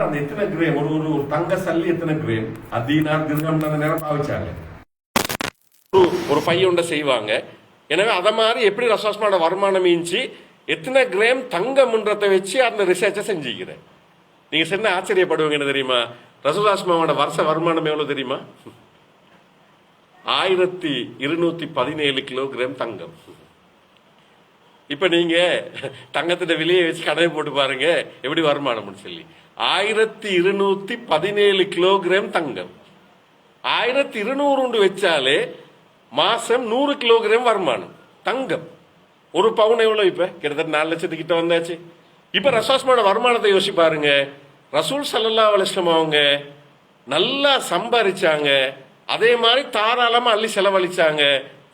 அந்த எத்தனை கிரேம் ஒரு தங்க சல்லி எத்தனை கிரேம் அதீனார் கிரகம் நேரம் பாவிச்சாங்க. ஒரு பையொண்ட செய்வாங்க. எனவே அதை மாதிரி எப்படி ரசூலுல்லாஹோட வருமானம் ஈஞ்சி எத்தனை கிராம் தங்கம்ன்றதை வச்சு அந்த ரிசர்ச்சை செஞ்சுக்கிறேன். நீங்க சொன்ன ஆச்சரியப்படுவீங்க. என்ன தெரியுமா? ரசூலுல்லாஹோட வருஷ வருமானம் எவ்வளவு தெரியுமா? 1217 கிலோகிராம் தங்கம். இப்ப நீங்க தங்கத்தின் விலையை வச்சு கணக்கு போட்டு பாருங்க எப்படி வருமானம் சொல்லி. 1217 கிலோகிராம் தங்கம். 1200 வச்சாலே மாசம் 100 கிலோகிராம் வருமானம் தங்கம். ஒரு பவுன் எவ்வளவு? இப்ப கிட்டத்தட்ட 4 லட்சத்துக்கிட்ட வந்தாச்சு. இப்ப ரசூலுல்லாஹோட வருமானத்தை யோசிச்சு பாருங்க. ரசூல் ஸல்லல்லாஹு அலைஹி வஸல்லம் அவங்க நல்லா சம்பாதிச்சாங்க, அதே மாதிரி தாராளமா அள்ளி செலவழிச்சாங்க,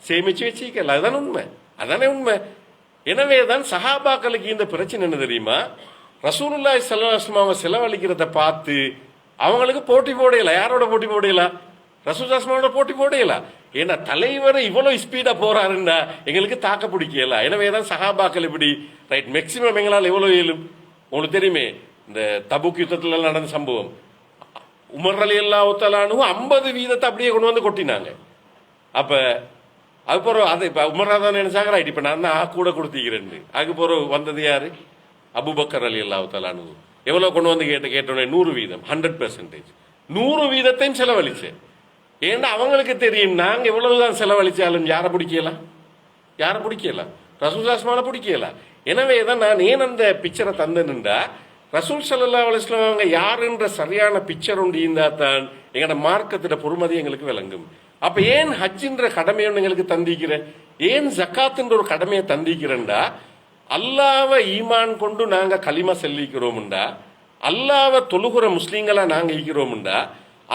சேமிச்சு வச்சுக்கல. அதுதானே உண்மை, அதானே உண்மை. எனவேதான் சஹாபாக்களுக்கு இந்த பிரச்சனை என்ன தெரியுமா? ரசூலுல்லாஹி ஸல்லல்லாஹு அலைஹி வஸல்லம் அவங்க செலவழிக்கிறத பார்த்து அவங்களுக்கு போட்டி போடையல. யாரோட போட்டி போடையல? ரசூலுல்லாஹோட போட்டி போடையல. ஏன்னா தலைவர் இவ்வளவு ஸ்பீடா போறாருன்னா எங்களுக்கு தாக்க பிடிக்கல. எனவேதான் சஹாபாக்கள் இப்படி ரைட் மேக்சிமம் எங்களால் எவ்வளவு இயலும். உங்களுக்கு தெரியுமே இந்த தபுக் யுத்தத்துல நடந்த சம்பவம். உமர் ரலியல்லாஹு தஆலா அன்ஹு 50% அப்படியே கொண்டு வந்து கொட்டினாங்க. அப்ப அதுக்கப்புறம் அது இப்ப உமர் தான் நினைச்சாங்க ரைட் இப்ப நான் தான் கூட கொடுத்திக்கிறேன். அதுக்கப்புறம் வந்தது யாரு? அபூபக்கர் ரலியல்லாஹு தஆலா அன்ஹு எவ்வளவு கொண்டு வந்து கேட்டோன்னே 100%, 100%, 100%யும் செலவழிச்சேன். ஏன்னா அவங்களுக்கு தெரியும் நாங்க எவ்வளவுதான் செலவழிச்சாலும் யாரை பிடிக்கலாம், யாரை பிடிக்கலாம், ரசூலுல்லாஹ் பிடிக்கலாம். எனவேதான் நான் ஏன் அந்த பிக்சரை தந்தேன்டா, ரசூல் ஸல்லல்லாஹு அலைஹி வஸல்லம் அவங்க யாருன்ற சரியான பிக்சர் ஒன்று இருந்தா தான் எங்களோட மார்க்கத்திட பொறுமதி எங்களுக்கு விளங்கும். அப்ப ஏன் ஹஜ்ஜின்ற கடமையை எங்களுக்கு தந்திக்கிறேன், ஏன் ஜக்காத்துன்ற ஒரு கடமையை தந்திக்கிறேன்டா, அல்லாஹ்வை ஈமான் கொண்டு நாங்க கலிமா செல்லிக்கிறோம்டா, அல்லாஹ்வை தொழுகிற முஸ்லீம்களா நாங்க ஈக்கிறோம்டா,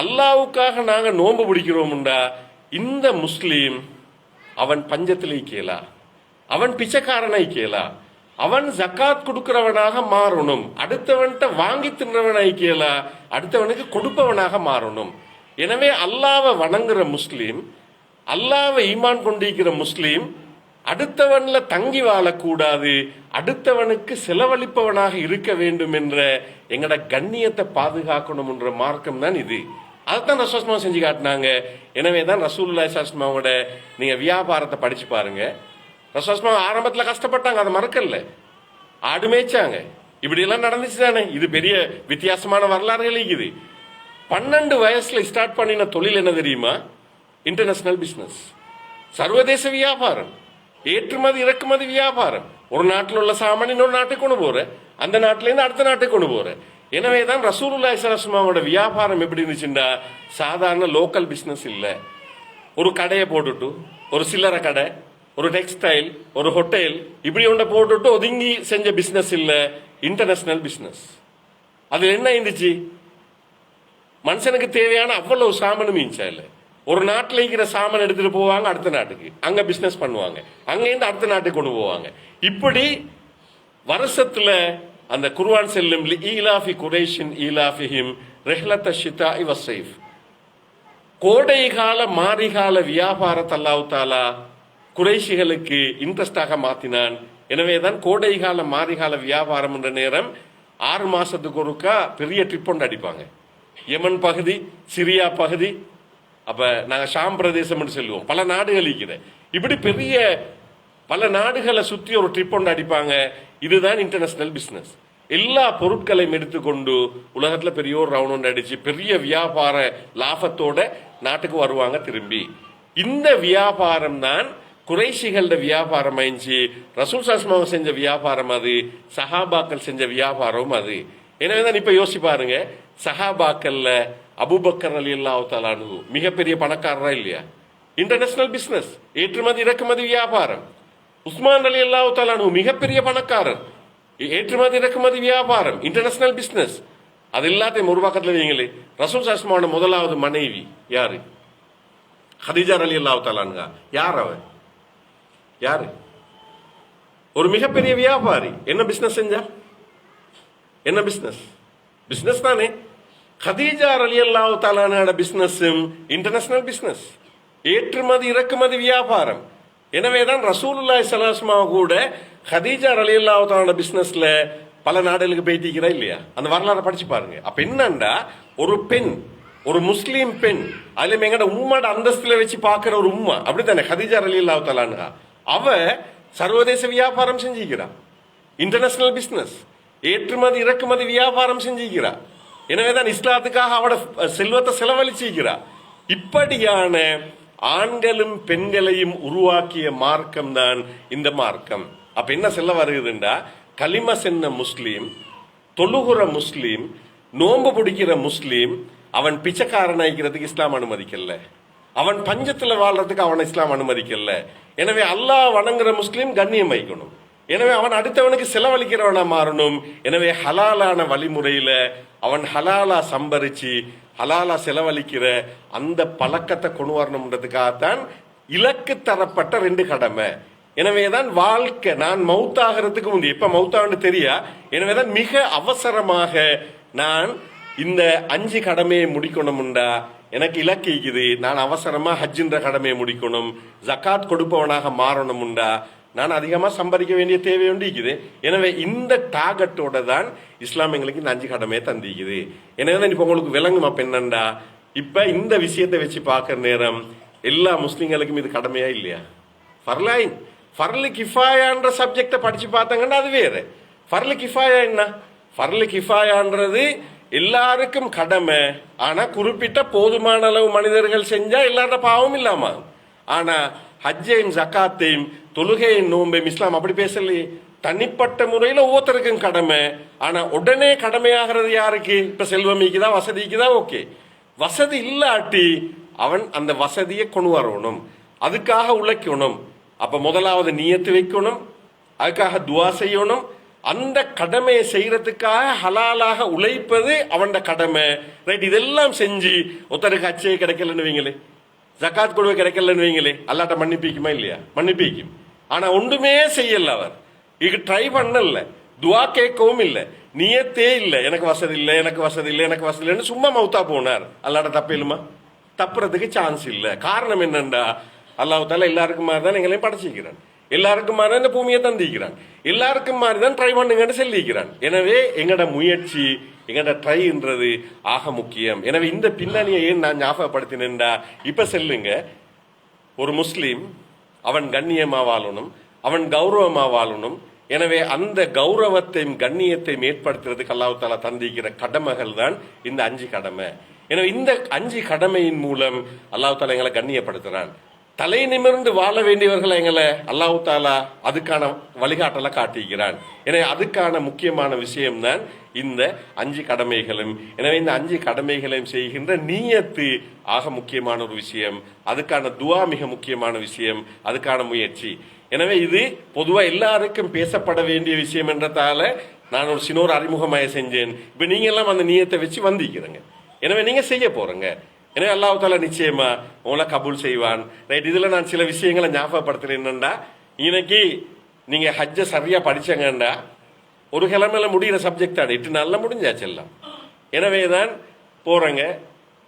அல்லாவுக்காக நாங்க நோன்பு பிடிக்கிறோம்டா, இந்த முஸ்லீம் அவன் பஞ்சத்தில் ஈக்கலா, அவன் பிச்சைக்காரனை ஈக்கலா, அவன் ஜக்காத் கொடுக்கிறவனாக மாறணும், அடுத்தவன்கிட்ட வாங்கி தின்றவன் ஐக்கியலா, அடுத்தவனுக்கு கொடுப்பவனாக மாறணும். எனவே அல்லாவை வணங்குற முஸ்லீம், அல்லாவை ஈமான் கொண்டிருக்கிற முஸ்லீம் அடுத்தவன்ல தங்கி வாழக்கூடாது, அடுத்தவனுக்கு செலவழிப்பவனாக இருக்க வேண்டும் என்ற எங்கட கண்ணியத்தை பாதுகாக்கணும் என்ற மார்க்கம் தான் இது. அதைத்தான் ரசூலுல்லாஹ் செஞ்சு காட்டினாங்க. எனவே தான் ரசூலுல்லாஹி ஸல்லல்லாஹு அலைஹி வஸல்லம் நீங்க வியாபாரத்தை படிச்சு பாருங்க. ரசூலுல்லாஹ் ஆரம்பத்துல கஷ்டப்பட்டாங்க, அதை மறக்கல. ஆடு மேய்ச்சாங்க, இப்படி எல்லாம் நடந்துச்சு தானே. இது பெரிய வித்தியாசமான வரலாறுகள் இருக்குது. 12 வயசுல ஸ்டார்ட் பண்ணின தொழில் என்ன தெரியுமா? இன்டர்நேஷனல் பிசினஸ், சர்வதேச வியாபாரம், ஏற்றுமதி இறக்குமதி வியாபாரம். ஒரு நாட்டில் உள்ள சாமான் இன்னொரு நாட்டுக்கு கொண்டு போற, அந்த நாட்டில இருந்து அடுத்த நாட்டுக்கு கொண்டு போற. எனவேதான் ரசூலுல்லாஹி ஸல்லல்லாஹு அலைஹி வஸல்லம் வியாபாரம் எப்படி இருந்துச்சுன்னா சாதாரண லோக்கல் பிசினஸ் இல்ல. ஒரு கடையை போட்டுட்டு, ஒரு சில்லறை கடை, ஒரு டெக்ஸ்டைல், ஒரு ஹோட்டல், இப்படி ஒன்றை போட்டுட்டு ஒதுங்கி செஞ்ச பிசினஸ் இல்ல, இன்டர்நேஷனல் பிசினஸ். அது என்ன இருந்துச்சு? மனுஷனுக்கு தேவையான அவ்வளவு சாமானும் இருந்துச்சா இல்ல. ஒரு நாட்டில் இருக்கிற சாமான் எடுத்துட்டு போவாங்க அடுத்த நாட்டுக்கு, அங்க பிசினஸ் பண்ணுவாங்க, அங்க இருந்து அடுத்த நாட்டுக்கு கொண்டு போவாங்க. இப்படி வருஷத்துல அந்த குர்ஆன் செல்லும் ஈலாஃபி குரைஷின் ஈலாஃபிஹிம் ரஹ்லத ஷிதாஇ வஸ்ஸைஃப், கோடைகால மாரிகால வியாபாரத்தை அல்லாஹ் தஆலா குறைஷிகளுக்கு இன்ட்ரெஸ்டாக மாத்தினான். எனவேதான் கோடைகால மாரிகால வியாபாரம் என்ற நேரம் 6 மாசத்துக்கு ஒருக்கா பெரிய ட்ரிப் ஒன்று அடிப்பாங்க. யமன் பகுதி, சிரியா பகுதி, அப்ப நாங்க ஷாம் பிரதேசம் சொல்லுவோம், பல நாடுகள் இருக்கிற. இப்படி பெரிய பல நாடுகளை சுற்றி ஒரு ட்ரிப் ஒன்று அடிப்பாங்க. இதுதான் இன்டர்நேஷனல் பிசினஸ். எல்லா பொருட்களையும் எடுத்துக்கொண்டு உலகத்துல பெரிய ஒரு ரவுண்ட் ஒன்று அடிச்சு பெரிய வியாபார லாபத்தோட நாட்டுக்கு வருவாங்க திரும்பி. இந்த வியாபாரம் தான் குறைஷிகளோட வியாபாரம் ஆயிடுச்சு. ரசூல் ஸல்லல்லாஹு அலைஹி செஞ்ச வியாபாரம் அது, சஹாபாக்கள் செஞ்ச வியாபாரம் அது. எனவேதான் இப்ப யோசி பாருங்க, சஹாபாக்கள்ல அபூபக்கர் ரலியல்லாஹு தஆலா அன்ஹு மிகப்பெரிய பணக்காரரா இல்லையா? இன்டர்நேஷனல் பிசினஸ், ஏற்றுமதி இறக்குமதி வியாபாரம். உஸ்மான் ரலியல்லாஹு தஆலா அன்ஹு மிகப்பெரிய பணக்காரர், ஏற்றுமதி இறக்குமதி வியாபாரம், இன்டர்நேஷனல் பிசினஸ். அது எல்லாத்தையும் ஒரு பக்கத்துல வைங்களே. ரசூல் ஸல்லல்லாஹு அலைஹி முதலாவது மனைவி யாரு? ஹதீஜா ரலியல்லாஹு தஆலா அன்ஹா. யார் அவர்? யாரு? ஒரு மிகப்பெரிய வியாபாரி. என்ன பிசினஸ் செஞ்சா? என்ன பிசினஸ்? பிசினஸ் தானே. ஹதீஜா ரலியல்லாஹு தஆலா அன்ஹா பிசினஸ் இன்டர்நேஷனல் பிசினஸ், ஏற்றுமதி இறக்குமதி வியாபாரம். எனவேதான் ரசூலுல்லாஹி ஸல்லல்லாஹு அலைஹி வஸல்லம் கூட ஹதீஜா ரலியல்லாஹு தஆலா பிசினஸ்ல பல நாடுகளுக்கு போயிட்டிருக்கிறா இல்லையா? அந்த வரலாறை படிச்சு பாருங்க. அப்ப என்னண்டா, ஒரு பெண், ஒரு முஸ்லீம் பெண், அதுல எங்கட உம்மாட அந்தஸ்துல வச்சு பாக்குற ஒரு உம்மா, அப்படித்தானே ஹதீஜா ரலியல்லாஹு தஆலா அன்ஹா, அவ சர்வதேச வியாபாரம் செஞ்சிருக்கிறா, இன்டர்நேஷனல் பிசினஸ், ஏற்றுமதி இறக்குமதி வியாபாரம் செஞ்சிருக்கிறா. எனவேதான் இஸ்லாத்துக்காக அவட செல்வத்தை செலவழிச்சிருக்கிறா. இப்படியான ஆண்களும் பெண்களையும் உருவாக்கிய மார்க்கம் தான் இந்த மார்க்கம். அப்ப என்ன சொல்ல வருகுதுண்டா, களிம சென்ன முஸ்லீம், தொழுகுற முஸ்லீம், நோன்பு பிடிக்கிற முஸ்லீம், அவன் பிச்சைக்காரன் ஆகிக்கிறதுக்கு இஸ்லாம் அனுமதிக்கல, அவன் பஞ்சத்துல வாழ்றதுக்கு அவன் இஸ்லாம் அனுமதிக்கல. எனவே அல்லாஹ் வணங்குற முஸ்லீம் கண்ணியம் வைக்கணும். எனவே அவன் அடுத்தவனுக்கு செலவழிக்கிறவனா மாறணும். எனவே ஹலாலான வழிமுறையில அவன் ஹலாலா சம்பரிச்சு ஹலாலா செலவழிக்கிற அந்த பழக்கத்தை கொண்டு வரணும்ன்றதுக்காகத்தான் இலக்கு தரப்பட்ட 2 கடமை. எனவேதான் வாழ்க்கை, நான் மௌத்தாகிறதுக்கு முந்தைய, எப்ப மௌத்தான்னு தெரியா, எனவேதான் மிக அவசரமாக நான் இந்த 5 கடமையை முடிக்கணும்டா, எனக்கு இலக்கு இருக்குது, நான் அவசரமா ஹஜ்ஜின்ற கடமையை முடிக்கணும், ஜகாத் கொடுப்பவனாக மாறணும்டா, நான் அதிகமா சம்பாதிக்க வேண்டிய தேவை இருக்குது. எனவே இந்த டார்கெட்டோட தான் இஸ்லாம் எங்களுக்கு இந்த 5 கடமையை தந்திக்குது. எனவே இப்ப உங்களுக்கு விளங்குமா பெண்ணண்டா, இப்ப இந்த விஷயத்தை வச்சு பார்க்கிற நேரம் எல்லா முஸ்லிம்களுக்கும் இது கடமையா இல்லையா? ஃபர்லைன், ஃபர்லு கிஃபாயான்ற சப்ஜெக்டை படிச்சு பார்த்தாங்கன்னா அது வேற. ஃபர்லு கிஃபாயா என்ன? ஃபர்லு கிஃபாயான்றது எல்லாருக்கும் கடமை, ஆனா குறிப்பிட்ட போதுமான அளவு மனிதர்கள் செஞ்சா எல்லாரோட பாவம் இல்லாம. ஆனா ஹஜ்ஜையும் ஜக்காத்தையும் தொழுகையும் நோம்பையும் இஸ்லாம் அப்படி பேசலையே. தனிப்பட்ட முறையில ஒவ்வொருத்தருக்கும் கடமை, ஆனா உடனே கடமையாகிறது யாருக்கு? இப்ப செல்வமிக்குதா, வசதிக்குதா, ஓகே. வசதி இல்லாட்டி அவன் அந்த வசதியை கொண்டு வரணும், அதுக்காக உழைக்கணும். அப்ப முதலாவது நியத்து வைக்கணும், அதுக்காக துவா செய்யணும். அந்த கடமையை செய்யறதுக்காக ஹலாலாக உழைப்பது அவன் கடமை. ரைட், இதெல்லாம் செஞ்சு ஒருத்தருக்கு அச்சே கிடைக்கலன்னு வைங்களே, ஜக்காத் கொடுவை கிடைக்கலன்னு வைங்களே, அல்லாட்ட மன்னிப்பிக்குமா இல்லையா? மன்னிப்பிக்கும். ஆனா ஒன்றுமே செய்யல, அவர் இது ட்ரை பண்ணல, துவா கேட்கவும் இல்லை, நியத்தே இல்லை, எனக்கு வசதி இல்லை, எனக்கு வசதி இல்லை, எனக்கு வசதி இல்லைன்னு சும்மா மௌத்தா போனார். அல்லாட்ட தப்பில்லுமா? தப்புறதுக்கு சான்ஸ் இல்லை. காரணம் என்னண்டா, அல்லாஹ் தாலா எல்லாருக்கும் மாதிரி தான் எங்களையும் படைச்சிக்கிறான், எல்லாருக்கும் மாதிரி இந்த பூமியை தந்திக்கிறான், எல்லாருக்கும் மாதிரி தான் ட்ரை பண்ணுங்கன்னு சொல்லிக்கிறான். எனவே எங்கட முயற்சி, எங்கட ட்ரைன்றது ஆக முக்கியம். எனவே இந்த பின்னணியை ஏன் நான் ஞாபகப்படுத்தினேன்டா, இப்ப சொல்லுங்க, ஒரு முஸ்லீம் அவன் கண்ணியமா வாழணும், அவன் கௌரவமா வாழணும். எனவே அந்த கௌரவத்தையும் கண்ணியத்தையும் ஏற்படுத்துறதுக்கு அல்லாஹ் தஆலா தந்திக்கிற கடமைகள் தான் இந்த 5 கடமை. எனவே இந்த 5 கடமையின் மூலம் அல்லாஹ் தஆலா எங்களை கண்ணியப்படுத்துறான். தலை நிமிர்ந்து வாழ வேண்டியவர்களை எங்களை அல்லாஹ் தஆலா அதுக்கான வழிகாட்டலை காட்டிக்கிறான். எனவே அதுக்கான முக்கியமான விஷயம்தான் இந்த 5 கடமைகளும். எனவே இந்த 5 கடமைகளையும் செய்கின்ற நீயத்து ஆக முக்கியமான ஒரு விஷயம், அதுக்கான துவா மிக முக்கியமான விஷயம், அதுக்கான முயற்சி. எனவே இது பொதுவா எல்லாருக்கும் பேசப்பட வேண்டிய விஷயம் என்றதால நான் ஒரு சின்ன அறிமுகமாக செஞ்சேன். இப்ப நீங்க எல்லாம் அந்த நீயத்தை வச்சு வந்திக்கிறீங்க, எனவே நீங்க செய்ய போறீங்க. எனவே அல்லாஹ் தஆலா நிச்சயமா உங்களை கபூல் செய்வான். ரைட், இதுல நான் சில விஷயங்களை ஞாபகப்படுத்துறேன். என்னண்டா, இன்னைக்கு நீங்க ஹஜ்ஜை சரியா படிச்சங்கண்டா ஒரு கிழமையில முடிகிற சப்ஜெக்ட் தான், 8 நாள்ல முடிஞ்சாச்சு எல்லாம். எனவேதான் போறங்க,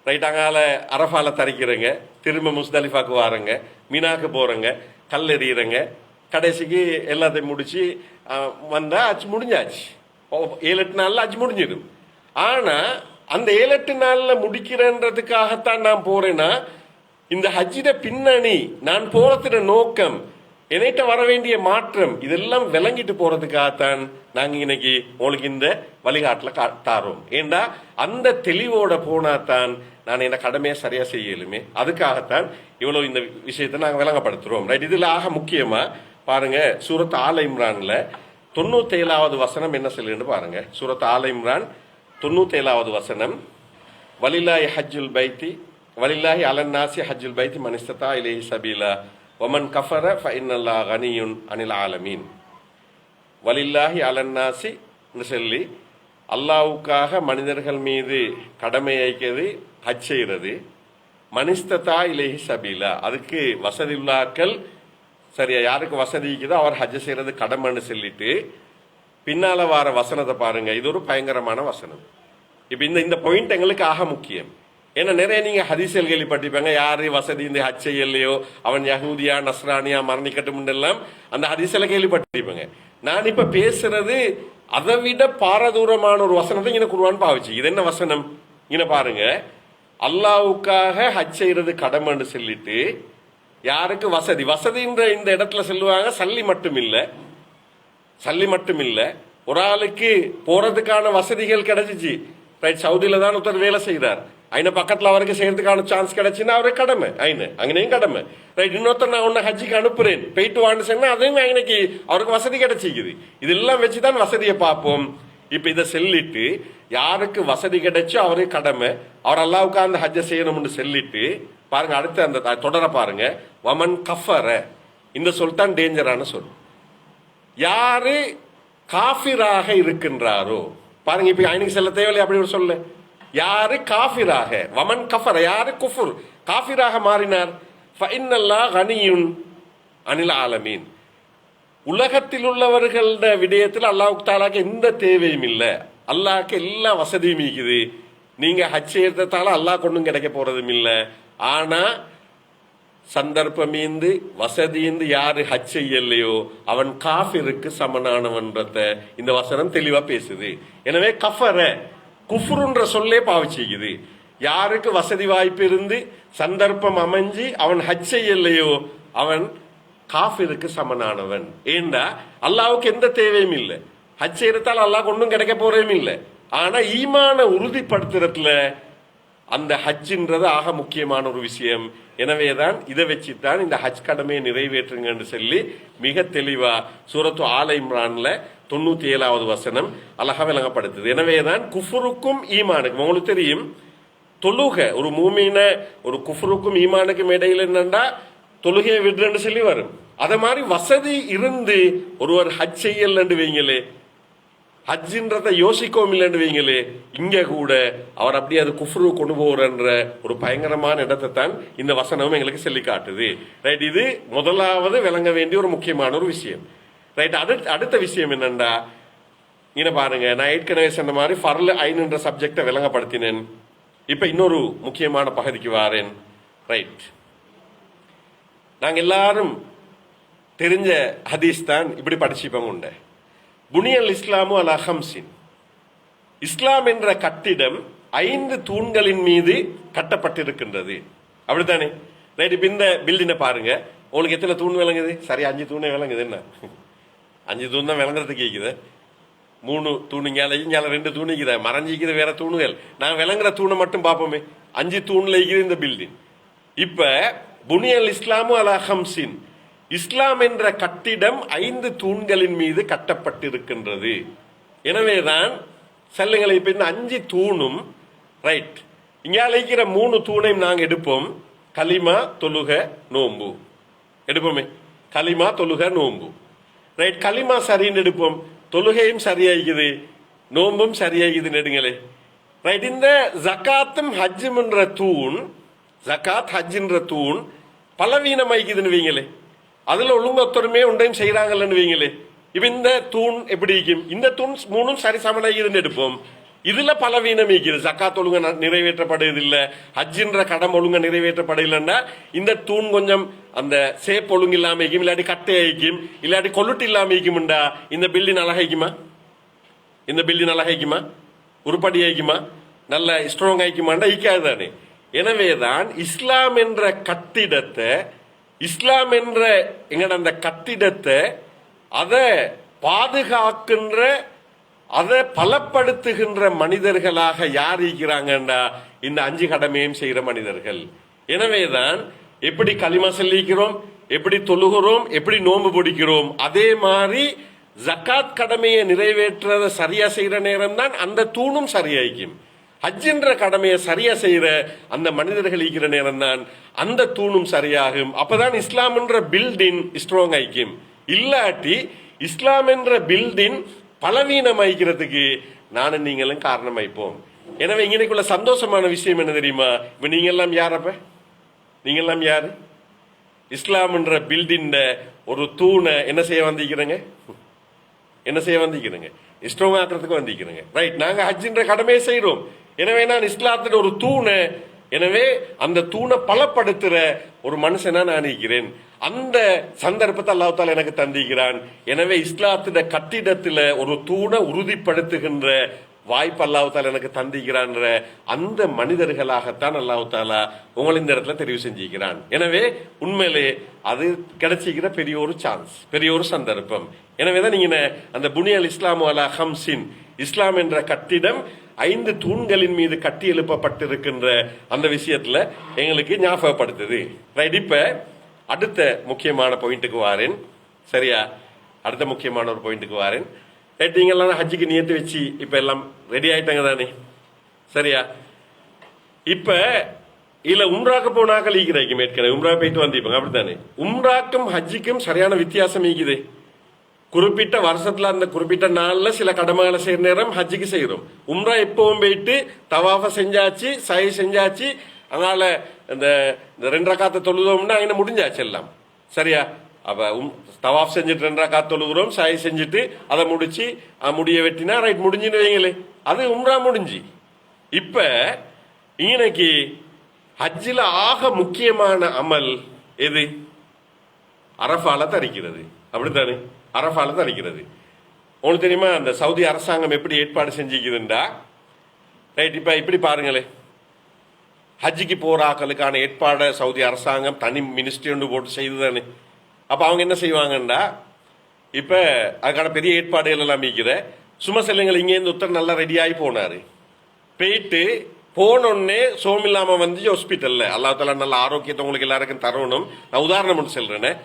ரைட், அங்கால அரஃபால தரிக்கிறங்க, திரும்ப முஸ்தலிஃபாக்கு வாரங்க, மீனாக்கு போறங்க, கல் எறிகிறங்க, கடைசிக்கு எல்லாத்தையும் முடிச்சு வந்தா அச்சு முடிஞ்சாச்சு. 7-8 நாள்ல அச்சு முடிஞ்சிடும். ஆனா அந்த 7-8 நாள்ல முடிக்கிறன்றதுக்காகத்தான் நான் போறேன்னா, இந்த ஹஜ்ஜிட பின்னணி, நான் போறதுட நோக்கம், என்னைட்ட வர வேண்டிய மாற்றம், இதெல்லாம் விளங்கிட்டு போறதுக்காகத்தான் நாங்க இன்னைக்கு உங்களுக்கு இந்த வழிகாட்டுல தாரோம். ஏண்டா அந்த தெளிவோட போனாதான் நான் என்ன கடமையை சரியா செய்யலுமே. அதுக்காகத்தான் இவ்வளவு இந்த விஷயத்தை நாங்க விளங்கப்படுத்துறோம். ரைட், இதுல ஆக முக்கியமா பாருங்க, சூரத் ஆல இம்ரான்ல 97வது வசனம் என்ன சொல்லுன்னு பாருங்க. சூரத் ஆல இம்ரான் 97வது வசனம், வலில்லாஹி ஹஜ்ஜுல் பைத்தி வலில்லாஹி அலன்னாசி ஹஜ்ஜுல் பைத்தி மன் இஸ்ததா இலைஹி சபீலா வமன் கஃபர ஃபஇன்னல்லாஹ கனியுன் அனில் ஆலமீன். வலில்லாஹி அலன்னாசி சொல்லி அல்லாஹ்வுக்காக மனிதர்கள் மீது கடமை வைக்கிறது ஹஜ் செய்கிறது, மனிஸ்ததா இலைஹி சபீலா, அதுக்கு வசதி உள்ளாக்கள், சரியா யாருக்கு வசதி இருக்குதோ அவர் ஹஜ் செய்யறது கடமைன்னு சொல்லிட்டு பின்னால வார வசனத்தை பாருங்க. இது ஒரு பயங்கரமான வசனம். இப்ப இந்த பாயிண்ட் எங்களுக்கு ஆக முக்கியம். ஏன்னா நிறைய நீங்க ஹதீஸ்கள் கேள்விப்பட்டிருப்பாங்க, யாரு வசதி இந்த ஹஜ் செய்யலையோ அவன் யஹூதியா நஸ்ரானியா மரணிக்கட்டும் எல்லாம் அந்த ஹதீஸ்ல கேள்விப்பட்டிருப்பாங்க. நான் இப்ப பேசுறது அதை விட பாரதூரமான ஒரு வசனத்தை இங்க குர்ஆன் பாவிச்சு. இது என்ன வசனம்? இங்க பாருங்க, அல்லாவுக்காக ஹஜ் செய்யறது கடமைன்னு சொல்லிட்டு யாருக்கு வசதி வசதின்ற இந்த இடத்துல சொல்லுவாங்க. சல்லி மட்டும் இல்ல, ஒரு ஆளுக்கு போறதுக்கான வசதிகள் கிடைச்சிச்சு. ரைட், சவுதியில தான் ஒருத்தர் வேலை செய்யறார். அயின பக்கத்துல அவருக்கு செய்யறதுக்கான சான்ஸ் கிடைச்சுன்னா அவருக்கு கடமை, அங்கனையும் கடமை. ரைட், இன்னொருத்தர் நான் உன்னை ஹஜ்ஜிக்கு அனுப்புறேன் போயிட்டு வான்னு சொன்னா அதுவும் அன்னைக்கு அவருக்கு வசதி கிடைச்சிக்குது. இதெல்லாம் வச்சுதான் வசதியை பார்ப்போம். இப்ப இதை சொல்லிட்டு யாருக்கு வசதி கிடைச்சோ அவருக்கு கடமை, அவர் அல்லாவுக்கு அந்த ஹஜ்ஜை செய்யணும்னு சொல்லிட்டு பாருங்க, அடுத்து அந்த தொடர பாருங்க. வமன் கஃபர, இந்த சொல் தான் டேஞ்சரான சொல். யாரு காஃபிராக இருக்கின்றாரோ பாருங்க, இப்ப ஐனுக்கு செல்ல தேவையில்லை அப்படி ஒரு சொல்ல. யாரு காஃபிராக, வமன் கஃபர, யாரு குஃபுர் காஃபிராக மாறினார், ஃபஇன்னல்லாஹ் கனியுன் அனில் ஆலமீன், உலகத்தில் உள்ளவர்கள விடயத்தில் அல்லாஹ் தாலாக்கு எந்த தேவையும் இல்லை, அல்லாஹ்க்கு எல்லா வசதியும் இருக்குது. நீங்க ஹஜ் செய்யறதால அல்லாஹ் கொண்டும் கிடைக்க போறதும் இல்லை. ஆனா சந்தர்ப்பமீந்து வசதிந்து யாரு ஹஜ் செய்யலையோ அவன் காஃபிருக்கு சமனானவன்றத இந்த வசனம் தெளிவா பேசுது. எனவே கஃபர குஃப்ருன்ற சொல்லே பாவிச்சிக்குது. யாருக்கு வசதி வாய்ப்பு இருந்து சந்தர்ப்பம் அமைஞ்சு அவன் ஹஜ் செய்யலையோ அவன் காஃபிருக்கு சமனானவன். ஏண்டா அல்லாவுக்கு எந்த தேவையும் இல்லை, ஹஜ் செய்யறதால அல்லாஹ் ஒன்றும் கிடைக்க போறதும் இல்லை. ஆனா ஈமான உறுதிப்படுத்துறதுல அந்த ஹஜ்ஜின்றது ஆக முக்கியமான ஒரு விஷயம். எனவேதான் இதை வச்சுதான் இந்த ஹஜ் கடமையை நிறைவேற்றுங்கன்னு சொல்லி மிக தெளிவா சூரத்து ஆல இம்ரான்ல 97வது வசனம் அழகா விளங்கப்படுத்துது. எனவேதான் குஃபுருக்கும் ஈமானுக்கும், உங்களுக்கு தெரியும் தொழுக ஒரு மூமீன ஒரு குஃபுருக்கும் ஈமானுக்கும் இடையில என்னண்டா தொழுகையை விடுறன்னு சொல்லி வரும். அத மாதிரி வசதி இருந்து ஒருவர் ஹஜ் செய்யலன்னு வைங்களே, ஹஜ்ஜின்றத யோசிக்கவும் இல்லைன்னு வைங்களே, இங்க கூட அவர் அப்படியே அது குஃப்ரு கொண்டு போறன்ற ஒரு பயங்கரமான இடத்தை தான் இந்த வசனமும் எங்களுக்கு சொல்லி காட்டுது. ரைட், இது முதலாவது விளங்க வேண்டிய ஒரு முக்கியமான ஒரு விஷயம். ரைட், அடுத்த விஷயம் என்னண்டா, இங்க பாருங்க, நான் ஏற்கனவே சொன்ன மாதிரி ஃபர்ல் ஐன் என்ற சப்ஜெக்டை விளங்கப்படுத்தினேன். இப்ப இன்னொரு முக்கியமான பகுதிக்கு வாரேன். ரைட், நாங்க எல்லாரும் தெரிஞ்ச ஹதீஸ் தான் இப்படி படிச்சுப்போம் உண்டு. புனியல் இஸ்லாமு அலா ஹம்சின், இஸ்லாம் என்ற கட்டிடம் 5 தூண்களின் மீது கட்டப்பட்டிருக்கின்றது. அப்படித்தானே? ரைட், இப்ப இந்த பில்டிங்கை பாருங்க, உங்களுக்கு எத்தனை தூண் விளங்குது? சரி, 5 தூணே விளங்குது. என்ன 5 தூண் தான் விளங்குறதுக்கு கேக்குது. 3 தூணுங்கால 2 தூணிக்குத மறைஞ்சிக்குது வேற தூணுகள். நான் விளங்குற தூணை மட்டும் பார்ப்போமே, 5 தூண்ல இருக்குது இந்த பில்டிங். இப்ப புனியல் இஸ்லாமு அலா ஹம்சின், இஸ்லாம் என்ற கட்டிடம் 5 தூண்களின் மீது கட்டப்பட்டிருக்கின்றது. எனவேதான் செல்லுங்களை இப்ப இந்த 5 தூணும், ரைட், இங்க அழைக்கிற 3 தூணையும் நாங்க எடுப்போம். கலிமா, தொழுக, நோம்பு எடுப்போமே. கலிமா, தொழுக, நோம்பு. ரைட், கலிமா சரின்னு எடுப்போம், தொழுகையும் சரியாகிக்குது, நோம்பும் சரியாகிக்குது நெடுங்களே. ரைட், இந்த ஜகாத்தும் ஹஜ்ஜும் என்ற தூண், ஜகாத் ஹஜ்ஜின்ற தூண் பலவீனமாய்க்குதுன்னு வைங்களே, அதுல ஒழுங்கு ஒத்தருமே ஒன்றையும் செய்யறாங்கன்னு வைங்களே. இப்ப இந்த தூண் எப்படி இருக்கும்? இந்த தூண் 3ம் சரி சமனாகிதுன்னு எடுப்போம். இதுல பலவீனம் இருக்குது, ஜக்காத் ஒழுங்க நிறைவேற்றப்படுது இல்ல, ஹஜ்ஜின்ற கடம் ஒழுங்க நிறைவேற்றப்படலைன்னா இந்த தூண் கொஞ்சம் அந்த சேப் ஒழுங்கு இல்லாம இருக்கும், இல்லாட்டி கட்டை ஆயிக்கும், இல்லாட்டி கொல்லுட்டு இல்லாம இருக்கும்டா இந்த பில்டிங் அழகாய்க்குமா? இந்த பில்டிங் அழகாய்க்குமா? உருப்படி ஆயிக்குமா? நல்ல ஸ்ட்ராங் ஆயிக்குமாண்டா ஈக்காது தானே. எனவேதான் இஸ்லாம் என்ற கட்டிடத்தை, இஸ்லாம் என்ற எங்கட அந்த கட்டிடத்தை அதை பாதுகாக்கின்ற, அதை பலப்படுத்துகின்ற மனிதர்களாக யார் இருக்கிறாங்கண்டா இந்த 5 கடமையும் செய்கிற மனிதர்கள். எனவேதான் எப்படி களிமா சொல்லிக்கிறோம், எப்படி தொழுகிறோம், எப்படி நோம்பு பிடிக்கிறோம், அதே மாதிரி ஜக்காத் கடமையை நிறைவேற்றத சரியா செய்யற நேரம் தான் அந்த தூணும் சரியாய்க்கும். ஹஜ்ஜின்ற கடமையை சரியா செய்யற அந்த மனிதர்கள் இருக்கிற நேரம் தான் அந்த தூணும் சரியாகும். அப்பதான் இஸ்லாம் என்ற பில்டிங் ஸ்ட்ராங் ஆயிக்கும். இல்லாட்டி இஸ்லாம் என்ற பில்டிங் பலவீனம் ஆயிக்கிறதுக்கு நானும் நீங்களும் காரணமாய்ப்போம். எனவே இங்கனைக்குள்ள சந்தோஷமான விஷயம் என்ன தெரியுமா? இப்ப நீங்க எல்லாம் யாரப்ப, நீங்க எல்லாம் யாரு? இஸ்லாம் என்ற பில்டிங் ஒரு தூணை என்ன செய்ய வந்திருக்கிறேங்க? என்ன செய்ய வந்திருக்கிறேங்க? ஸ்ட்ராங் ஆக்குறதுக்கு வந்திருக்கிறேங்க. ரைட், நாங்க ஹஜ்ஜின்ற கடமையை செய்யறோம். எனவே நான் இஸ்லாத்துல ஒரு தூணை எனவே அந்த தூணை பலப்படுத்துற ஒரு மனுஷனா நான் இருக்கிறேன். அந்த சந்தர்ப்பத்தை அல்லாஹ் தாலா எனக்கு தந்திக்கிறான். எனவே இஸ்லாத்திட கட்டிடத்துல ஒரு தூணை உறுதிப்படுத்துகின்ற வாய்ப்பு அல்லாஹ் தாலா எனக்கு தந்திக்கிறான்ற அந்த மனிதர்களாகத்தான் அல்லாஹ் தாலா உங்களை இந்த இடத்துல தெரிவு செஞ்சிருக்கிறான். எனவே உண்மையிலே அது கிடைச்சிக்கிற பெரிய ஒரு சான்ஸ், பெரிய ஒரு சந்தர்ப்பம். எனவேதான் நீங்க அந்த புனியல் இஸ்லாம் அலா ஹம்சின், இஸ்லாம் என்ற கட்டிடம் 5 தூண்களின் மீது கட்டி எழுப்பப்பட்டிருக்கின்ற அந்த விஷயத்துல எங்களுக்கு ஞாபகப்படுத்துது. ரைட், இப்ப அடுத்த முக்கியமான பாயிண்ட்டுக்கு வாரேன். சரியா, அடுத்த முக்கியமான ஒரு பாயிண்ட்டுக்கு வாரேன். ரைட், நீங்க எல்லாம் ஹஜ்ஜுக்கு நியத்து வச்சு இப்ப எல்லாம் ரெடி ஆயிட்டாங்க தானே? சரியா, இப்ப இல்ல உம்ராக்கு போனாக்கள் ஈக்கிறாய்க்கும், ஏற்கனவே உம்ரா போயிட்டு வந்திருப்பாங்க அப்படித்தானே? உம்ராக்கும் ஹஜ்ஜுக்கும் சரியான வித்தியாசம் ஈக்குது. குறிப்பிட்ட வருஷத்துல அந்த குறிப்பிட்ட நாள்ல சில கடமைகளை செய்யற நேரம் ஹஜ்ஜுக்கு செய்யறோம். உம்ரா எப்பவும் போயிட்டு தவாஃப செஞ்சாச்சு, சை செஞ்சாச்சு, அதனால இந்த 2 ரக்காத்தை தொழுதோம்னா அங்க முடிஞ்சாச்சு எல்லாம். சரியா, அப்ப தவாஃப் செஞ்சுட்டு 2 ரக்காத் தொழுகிறோம், சை செஞ்சுட்டு அதை முடிச்சு முடிய வெட்டினா ரைட் முடிஞ்சுன்னு வைங்களே, அது உம்ரா முடிஞ்சு. இப்ப இன்னைக்கு ஹஜ்ஜில ஆக முக்கியமான அமல் எது? அரஃபால தரிக்கிறது, அப்படித்தானே? அரஃபால தரிக்கிறது. உங்களுக்கு தெரியுமா அந்த சவுதி அரசாங்கம் எப்படி ஏற்பாடு செஞ்சுக்குதுண்டா? ரைட், இப்ப இப்படி பாருங்களே, ஹஜ்ஜிக்கு போற ஆக்களுக்கான ஏற்பாடு சவுதி அரசாங்கம் தனி மினிஸ்ட்ரி ஒன்று போட்டு செய்துதானே. அப்ப அவங்க என்ன செய்வாங்கண்டா, இப்ப அதுக்கான பெரிய ஏற்பாடுகள் எல்லாம் இருக்கிற சும்மா செல்லுங்கள். இங்கேருந்து ஒருத்தர் நல்லா ரெடியாகி போனாரு, போயிட்டு போனோடனே சோமில்லாம வந்து ஹாஸ்பிட்டல்ல அல்லாஹ் தாலா நல்ல ஆரோக்கியத்தை உங்களுக்கு எல்லாருக்கும் தரணும். நான் உதாரணம் மட்டும் சொல்றேன்.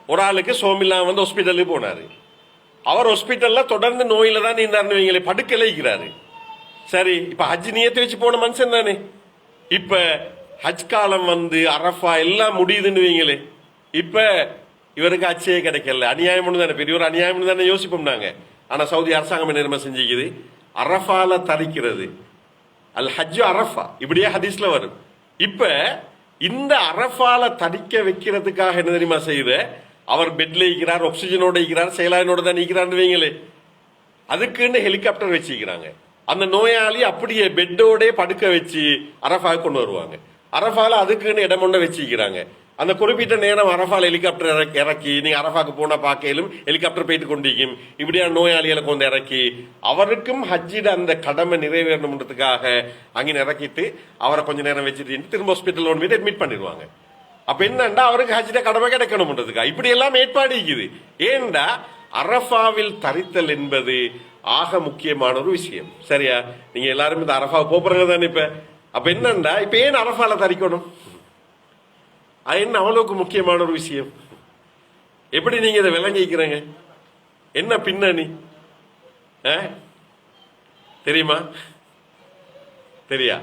ஒரு ஆளுக்கு சோமில்லாம வந்து ஹாஸ்பிட்டலுக்கு போனாரு. அவர் ஹாஸ்பிட்டல்ல தொடர்ந்து நோயில தான் நீந்தாருன்னு வைங்களே, படுக்கல இருக்கிறாரு. சரி, இப்ப ஹஜ் நியத்தை வச்சு போன மனுஷன் தானே. இப்ப ஹஜ் காலம் வந்து அரஃபா எல்லாம் முடியுதுன்னு வைங்களே, இப்ப இவருக்கு அச்சே கிடைக்கல. அநியாயம் தானே, பெரிய ஒரு அநியாயம் தானே யோசிப்போம் நாங்க. ஆனா சவுதி அரசாங்கம் என்ன செஞ்சுக்குது? அரஃபால தரிக்கிறது, அல் ஹஜ் அரஃபா, இப்படியே ஹதீஸ்ல வரும். இப்ப இந்த அரஃபால தரிக்க வைக்கிறதுக்காக என்ன தெரியுமா செய்யுத? அவர் பெட்ல இருக்கிறார், ஆக்சிஜனோட இருக்கிறார், செயலாயினோட தான் இருக்கிறான்னு வைங்களே, அதுக்குன்னு ஹெலிகாப்டர் வச்சுக்கிறாங்க. அந்த நோயாளி அப்படியே பெட்டோட படுக்க வச்சு அரஃபாவுக்கு கொண்டு வருவாங்க. அரஃபால அதுக்குன்னு இடம் ஒண்ணு வச்சுக்கிறாங்க. அந்த குறிப்பிட்ட நேரம் அரஃபால ஹெலிகாப்டர் இறக்கி, நீங்க அரஃபாக்கு போன பார்க்கையிலும் ஹெலிகாப்டர் போயிட்டு கொண்டிருக்கும். இப்படியா நோயாளிகளை கொண்டு இறக்கி அவருக்கும் ஹஜ்ஜிட அந்த கடமை நிறைவேறணும்ன்றதுக்காக அங்கே இறக்கிட்டு அவரை கொஞ்ச நேரம் வச்சுட்டு திரும்ப ஹாஸ்பிட்டல் ஒன்று போயிட்டு அட்மிட் பண்ணிடுவாங்க. அப்ப என்னண்டா அவருக்கு ஹஜ்ஜிட கடமை கிடைக்கணும்ன்றதுக்காக இப்படி எல்லாம் ஏற்பாடு இருக்குது. ஏண்டா அரஃபாவில் தரித்தல் என்பது ஆக முக்கியமான ஒரு விஷயம். சரியா, நீங்க எல்லாரும் இந்த அரஃபா போறீங்க தானே இப்ப. அப்ப என்னண்டா இப்ப ஏன் அரஃபால தரிக்கணும்? அது என்ன அவ்வளவுக்கு முக்கியமான ஒரு விஷயம்? எப்படி நீங்க இதை விளங்கிக்கிறீங்க? என்ன பின்னணி தெரியுமா? தெரியா?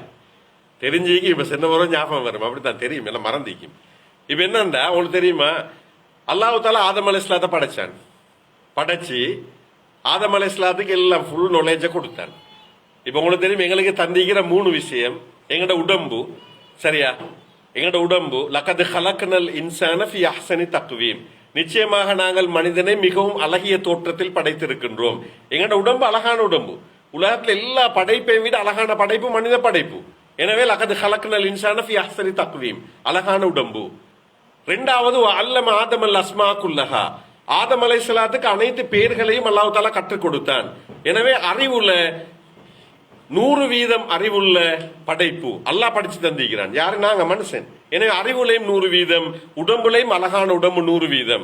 தெரிஞ்சிக்கு இப்ப சின்ன முறை ஞாபகம் வரும், அப்படித்தான் தெரியும், எல்லாம் மறந்திக்கும். இப்ப என்னண்டா உங்களுக்கு தெரியுமா, அல்லாஹ் தாலா ஆதம் அலைஹிஸ்ஸலாத்தை படைச்சான். படைச்சு ஆதம் அலைஹிஸ்ஸலாத்துக்கு எல்லாம் ஃபுல் நாலேஜை கொடுத்தான். இப்ப உங்களுக்கு தெரியும் எங்களுக்கு தந்திக்கிற 3 விஷயம். எங்கட உடம்பு, சரியா, எங்கட உடம்பு லகத் ஹலக்னல் இன்சான ஃபி அஹ்ஸனி தக்வீம், நிச்சயமாக நாங்கள் மனிதனை மிகவும் அழகிய தோற்றத்தில் படைத்திருக்கின்றோம். எங்கட உடம்பு அழகான உடம்பு. உலகத்துல எல்லா படைப்பையும் விட அழகான படைப்பு மனித படைப்பு. எனவே லகத் ஹலக்னல் இன்சான ஃபி அஹ்ஸனி தக்வீம், அழகான உடம்பு. 2வது அல்லம ஆதம் அல் அஸ்மா குல்லஹா, ஆதம் அலைஹிஸ்ஸலாத்துக்கு அனைத்து பேர்களையும் அல்லாஹ் தஆலா கற்றுக் கொடுத்தான். எனவே அறிவுல 100% அறிவுள்ள படைப்பு அல்லாஹ் படிச்சு தந்திருக்கிறான். யாரு? நாங்க மனுஷன். எனவே அறிவுலையும் 100%, உடம்புலையும் அழகான உடம்பு 100%.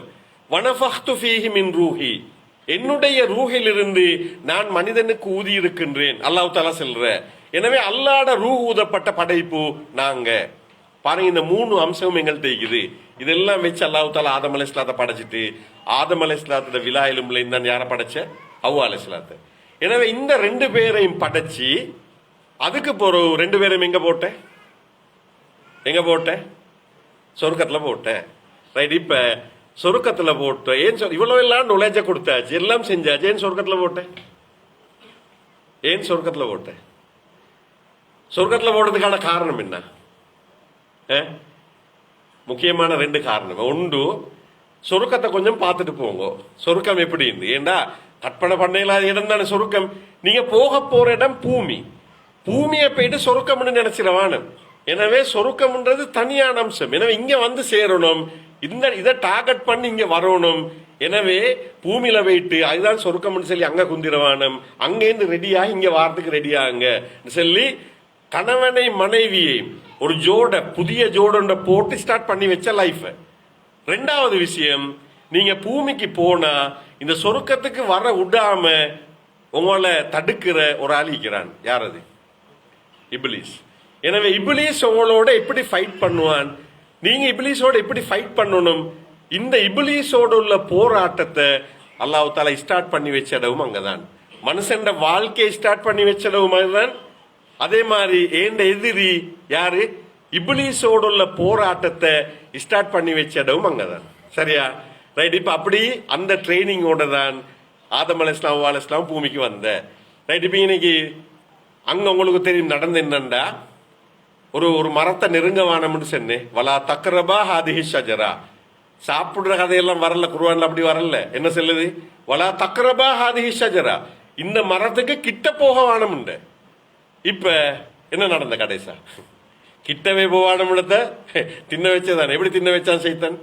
வனஃபஹ்து ஃபீஹி மின் ரூஹி, என்னுடைய ரூஹிலிருந்து நான் மனிதனுக்கு ஊதி இருக்கின்றேன் அல்லாஹ் தஆலா சொல்ற. எனவே அல்லாஹ்ட ரூஹ் ஊதப்பட்ட படைப்பு நாங்க. பாருங்க, இந்த 3 அம்சமும் எங்கள்கிட்ட இருக்குது. இதெல்லாம் வச்சு அல்லாஹ் தஆலா ஆதம் அலைஹிஸ்ஸலாத்தை படைச்சிட்டு ஆதம் அலைஹிஸ்ஸலாத்தோட விலா எலும்புல தான் யாரை படைச்ச? ஹவ்வா அலைஹிஸ்ஸலாத்தை. எனவே இந்த 2 பேரையும் படைச்சு அதுக்கு போற 2 பேரையும் எங்க போட்ட? எங்க போட்ட? சொர்க்கத்துல போட்ட. ரைட், இப்ப சொர்க்கத்துல போட்ட. ஏன் இவ்வளவு எல்லாம் நுழைஞ்ச கொடுத்தாச்சு, எல்லாம் செஞ்சாச்சு, ஏன் சொர்க்கத்துல போட்ட? ஏன் சொர்க்கத்துல போட்ட? சொர்க்கத்துல போடுறதுக்கான காரணம் என்ன? முக்கியமான 2 காரணம். ஒன்று, சொர்க்கத்தை கொஞ்சம் பார்த்துட்டு போங்க. சொர்க்கம் எப்படி இருந்து, ஏண்டா கற்பனை பண்ண இல்லாத இடம் தானே சொர்க்கம். நீங்க போக போற இடம் பூமி. பூமியை போயிட்டு சொர்க்கம்னு நினைச்சிடவானு. எனவே சொருக்கம்ன்றது தனியான அம்சம். எனவே இங்க வந்து சேரணும், இதை டார்கெட் பண்ணி இங்க வரணும். எனவே பூமியில போயிட்டு அதுதான் சொருக்கம்னு சொல்லி அங்க குந்திரவானம், அங்கேருந்து ரெடியா இங்க வாரத்துக்கு ரெடியாங்க சொல்லி கணவனை மனைவியை ஒரு ஜோட புதிய ஜோட போட்டு ஸ்டார்ட் பண்ணி வச்ச லைஃப். ரெண்டாவது விஷயம், நீங்க பூமிக்கு போனா இந்த சொருக்கத்துக்கு வர விடாம உங்களை தடுக்கிற ஒரு ஆளிக்கிறான். யார் அது? இப்லீஸ். எனவே இப்லீஸ் உங்களோட எப்படி ஃபைட் பண்ணுவான், நீங்க இப்லீஸோட எப்படி ஃபைட் பண்ணணும், இந்த இப்லீஸோட உள்ள போராட்டத்தை அல்லாஹ் தஆலா ஸ்டார்ட் பண்ணி வச்ச இடமும் அங்கதான். மனுஷன் வாழ்க்கையை ஸ்டார்ட் பண்ணி வச்ச இடமும் அங்கதான். அதே மாதிரி ஏண்ட எதிரி யாரு? இப்லீஸோட உள்ள போராட்டத்தை ஸ்டார்ட் பண்ணி வச்ச இடமும் அங்கதான். சரியா? ரைட். இப்ப அப்படி அந்த ட்ரைனிங்கோட தான் ஆதம் அலைஹிஸ்ஸலாம் ஹவ்வா அலைஹிஸ்ஸலாம் பூமிக்கு வந்த. ரைட். இப்ப இன்னைக்கு அங்க உங்களுக்கு தெரியும் நடந்து என்னண்டா, ஒரு மரத்தை நெருங்க வானம்னு சொன்னேன். வலா தக்ரபா ஹாதிஹி ஷஜரா. சாப்பிடுற கதையெல்லாம் வரல, குர்ஆன்ல அப்படி வரல. என்ன சொல்லுது? வலா தக்ரபா ஹாதிஹி ஷஜரா, இந்த மரத்துக்கு கிட்ட போக வானம்ண்டு. இப்ப என்ன நடந்த கடைசா? கிட்டவே போவானம்ன்றத தின்ன வச்சதான். எப்படி தின்ன வச்சான் சைத்தான்?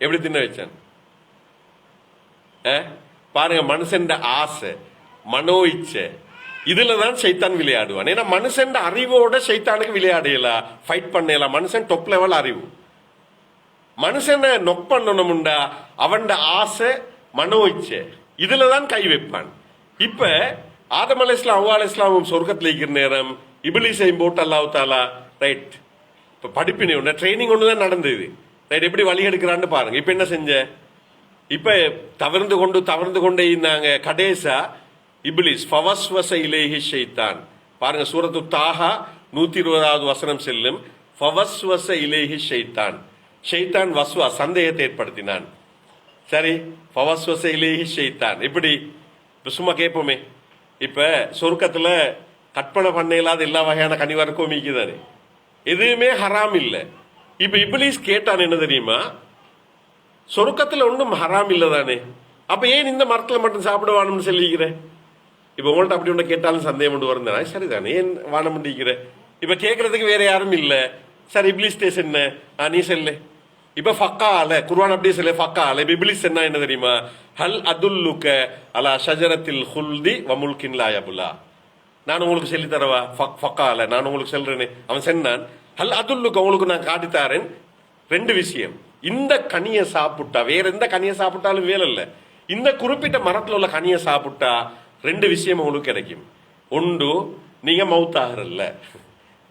எப்படி தின்ன வச்சான் பாருங்க. மனுஷன் ஆசை, மனோ இச்சை, இதுலதான் சைத்தான் விளையாடுவான். ஏன்னா மனுஷன் அறிவோட சைத்தானுக்கு விளையாடலாம், ஃபைட் பண்ணலாம். மனுஷன் டாப் லெவல் அறிவு. மனுஷனை நொக் பண்ணணும்டா அவன் ஆசை, மனோ இச்சை, இதுலதான் கை வைப்பான். இப்ப ஆதம் அலைஹிஸ்ஸலாம் ஹவ்வா அலைஹிஸ்ஸலாமும் சொர்க்கத்தில் இருக்கிற நேரம் இப்லீஸையும் போட்டு அல்லாஹ் தஆலா ரைட் இப்ப படிப்பினை ஒன்று ட்ரைனிங் ஒன்று தான் நடந்தது. ரைட். எப்படி வழி எடுக்கிறான்னு பாருங்க. இப்ப என்ன செஞ்ச? இப்ப தவறுந்து கொண்டே இருந்தாங்க. கடைசா இப்லீஸ் ஃபவஸ்வஸ இலைஹி ஷைத்தான். பாருங்க சூரத்து தாஹா 120வது வசனம் செல்லும். ஃபவஸ்வஸ இலைஹி ஷைத்தான். ஷைத்தான் வஸ்வா சந்தேகத்தை ஏற்படுத்தினான். சரி. ஃபவஸ்வஸ இலைஹி ஷைத்தான். இப்படி இப்ப சும்மா கேட்போமே, இப்ப சொர்க்கத்துல கற்பனை பண்ண இல்லாத எல்லா வகையான கனிவர்க்கும் மீக்குதானே, எதுவுமே ஹராம் இல்லை. இப்ப இப்லீஸ் கேட்டான் என்ன தெரியுமா? சொர்க்கத்துல ஒன்றும் ஹராம் இல்லதானே, அப்ப ஏன் இந்த மரத்துல மட்டும் சாப்பிடுவானும்னு சொல்லிக்கிறேன். இப்ப உங்கள்ட்ட அப்படி ஒன்று கேட்டாலும் சந்தேகம் கொண்டு வருந்தா சரிதானே, ஏன் வானம் பண்ணிக்கிற? இப்ப கேட்கறதுக்கு வேற யாரும் இல்ல. சரி இப்லீஸ் ஸ்டேஷன் என்ன நீ சொல்லு. இப்ப ஃபக்கால குர்ஆன் அப்படியே சொல்லு ஃபக்கால. இப்ப இப்லீஸ் என்ன தெரியுமா? ஹல் அதுல்லுக அலா ஷஜரத்தில் ஹுல்தி வ முல்கின் லா யபுலா. நான் உங்களுக்கு சொல்லி தரவா? ஃபக்கால நான் உங்களுக்கு சொல்றேனே. அவன் சொன்னான் ஹல் அதுல்லுக, உங்களுக்கு நான் காட்டித்தாரேன் ரெண்டு விஷயம். இந்த கனியை சாப்பிட்டா, வேற எந்த கனியை சாப்பிட்டாலும் வேலை இல்லை, இந்த குறிப்பிட்ட மரத்தில் உள்ள கனியை சாப்பிட்டா ரெண்டு விஷயம் உங்களுக்கு கிடைக்கும். ஒன்று, நீங்க மவுத்தாகிறல்ல,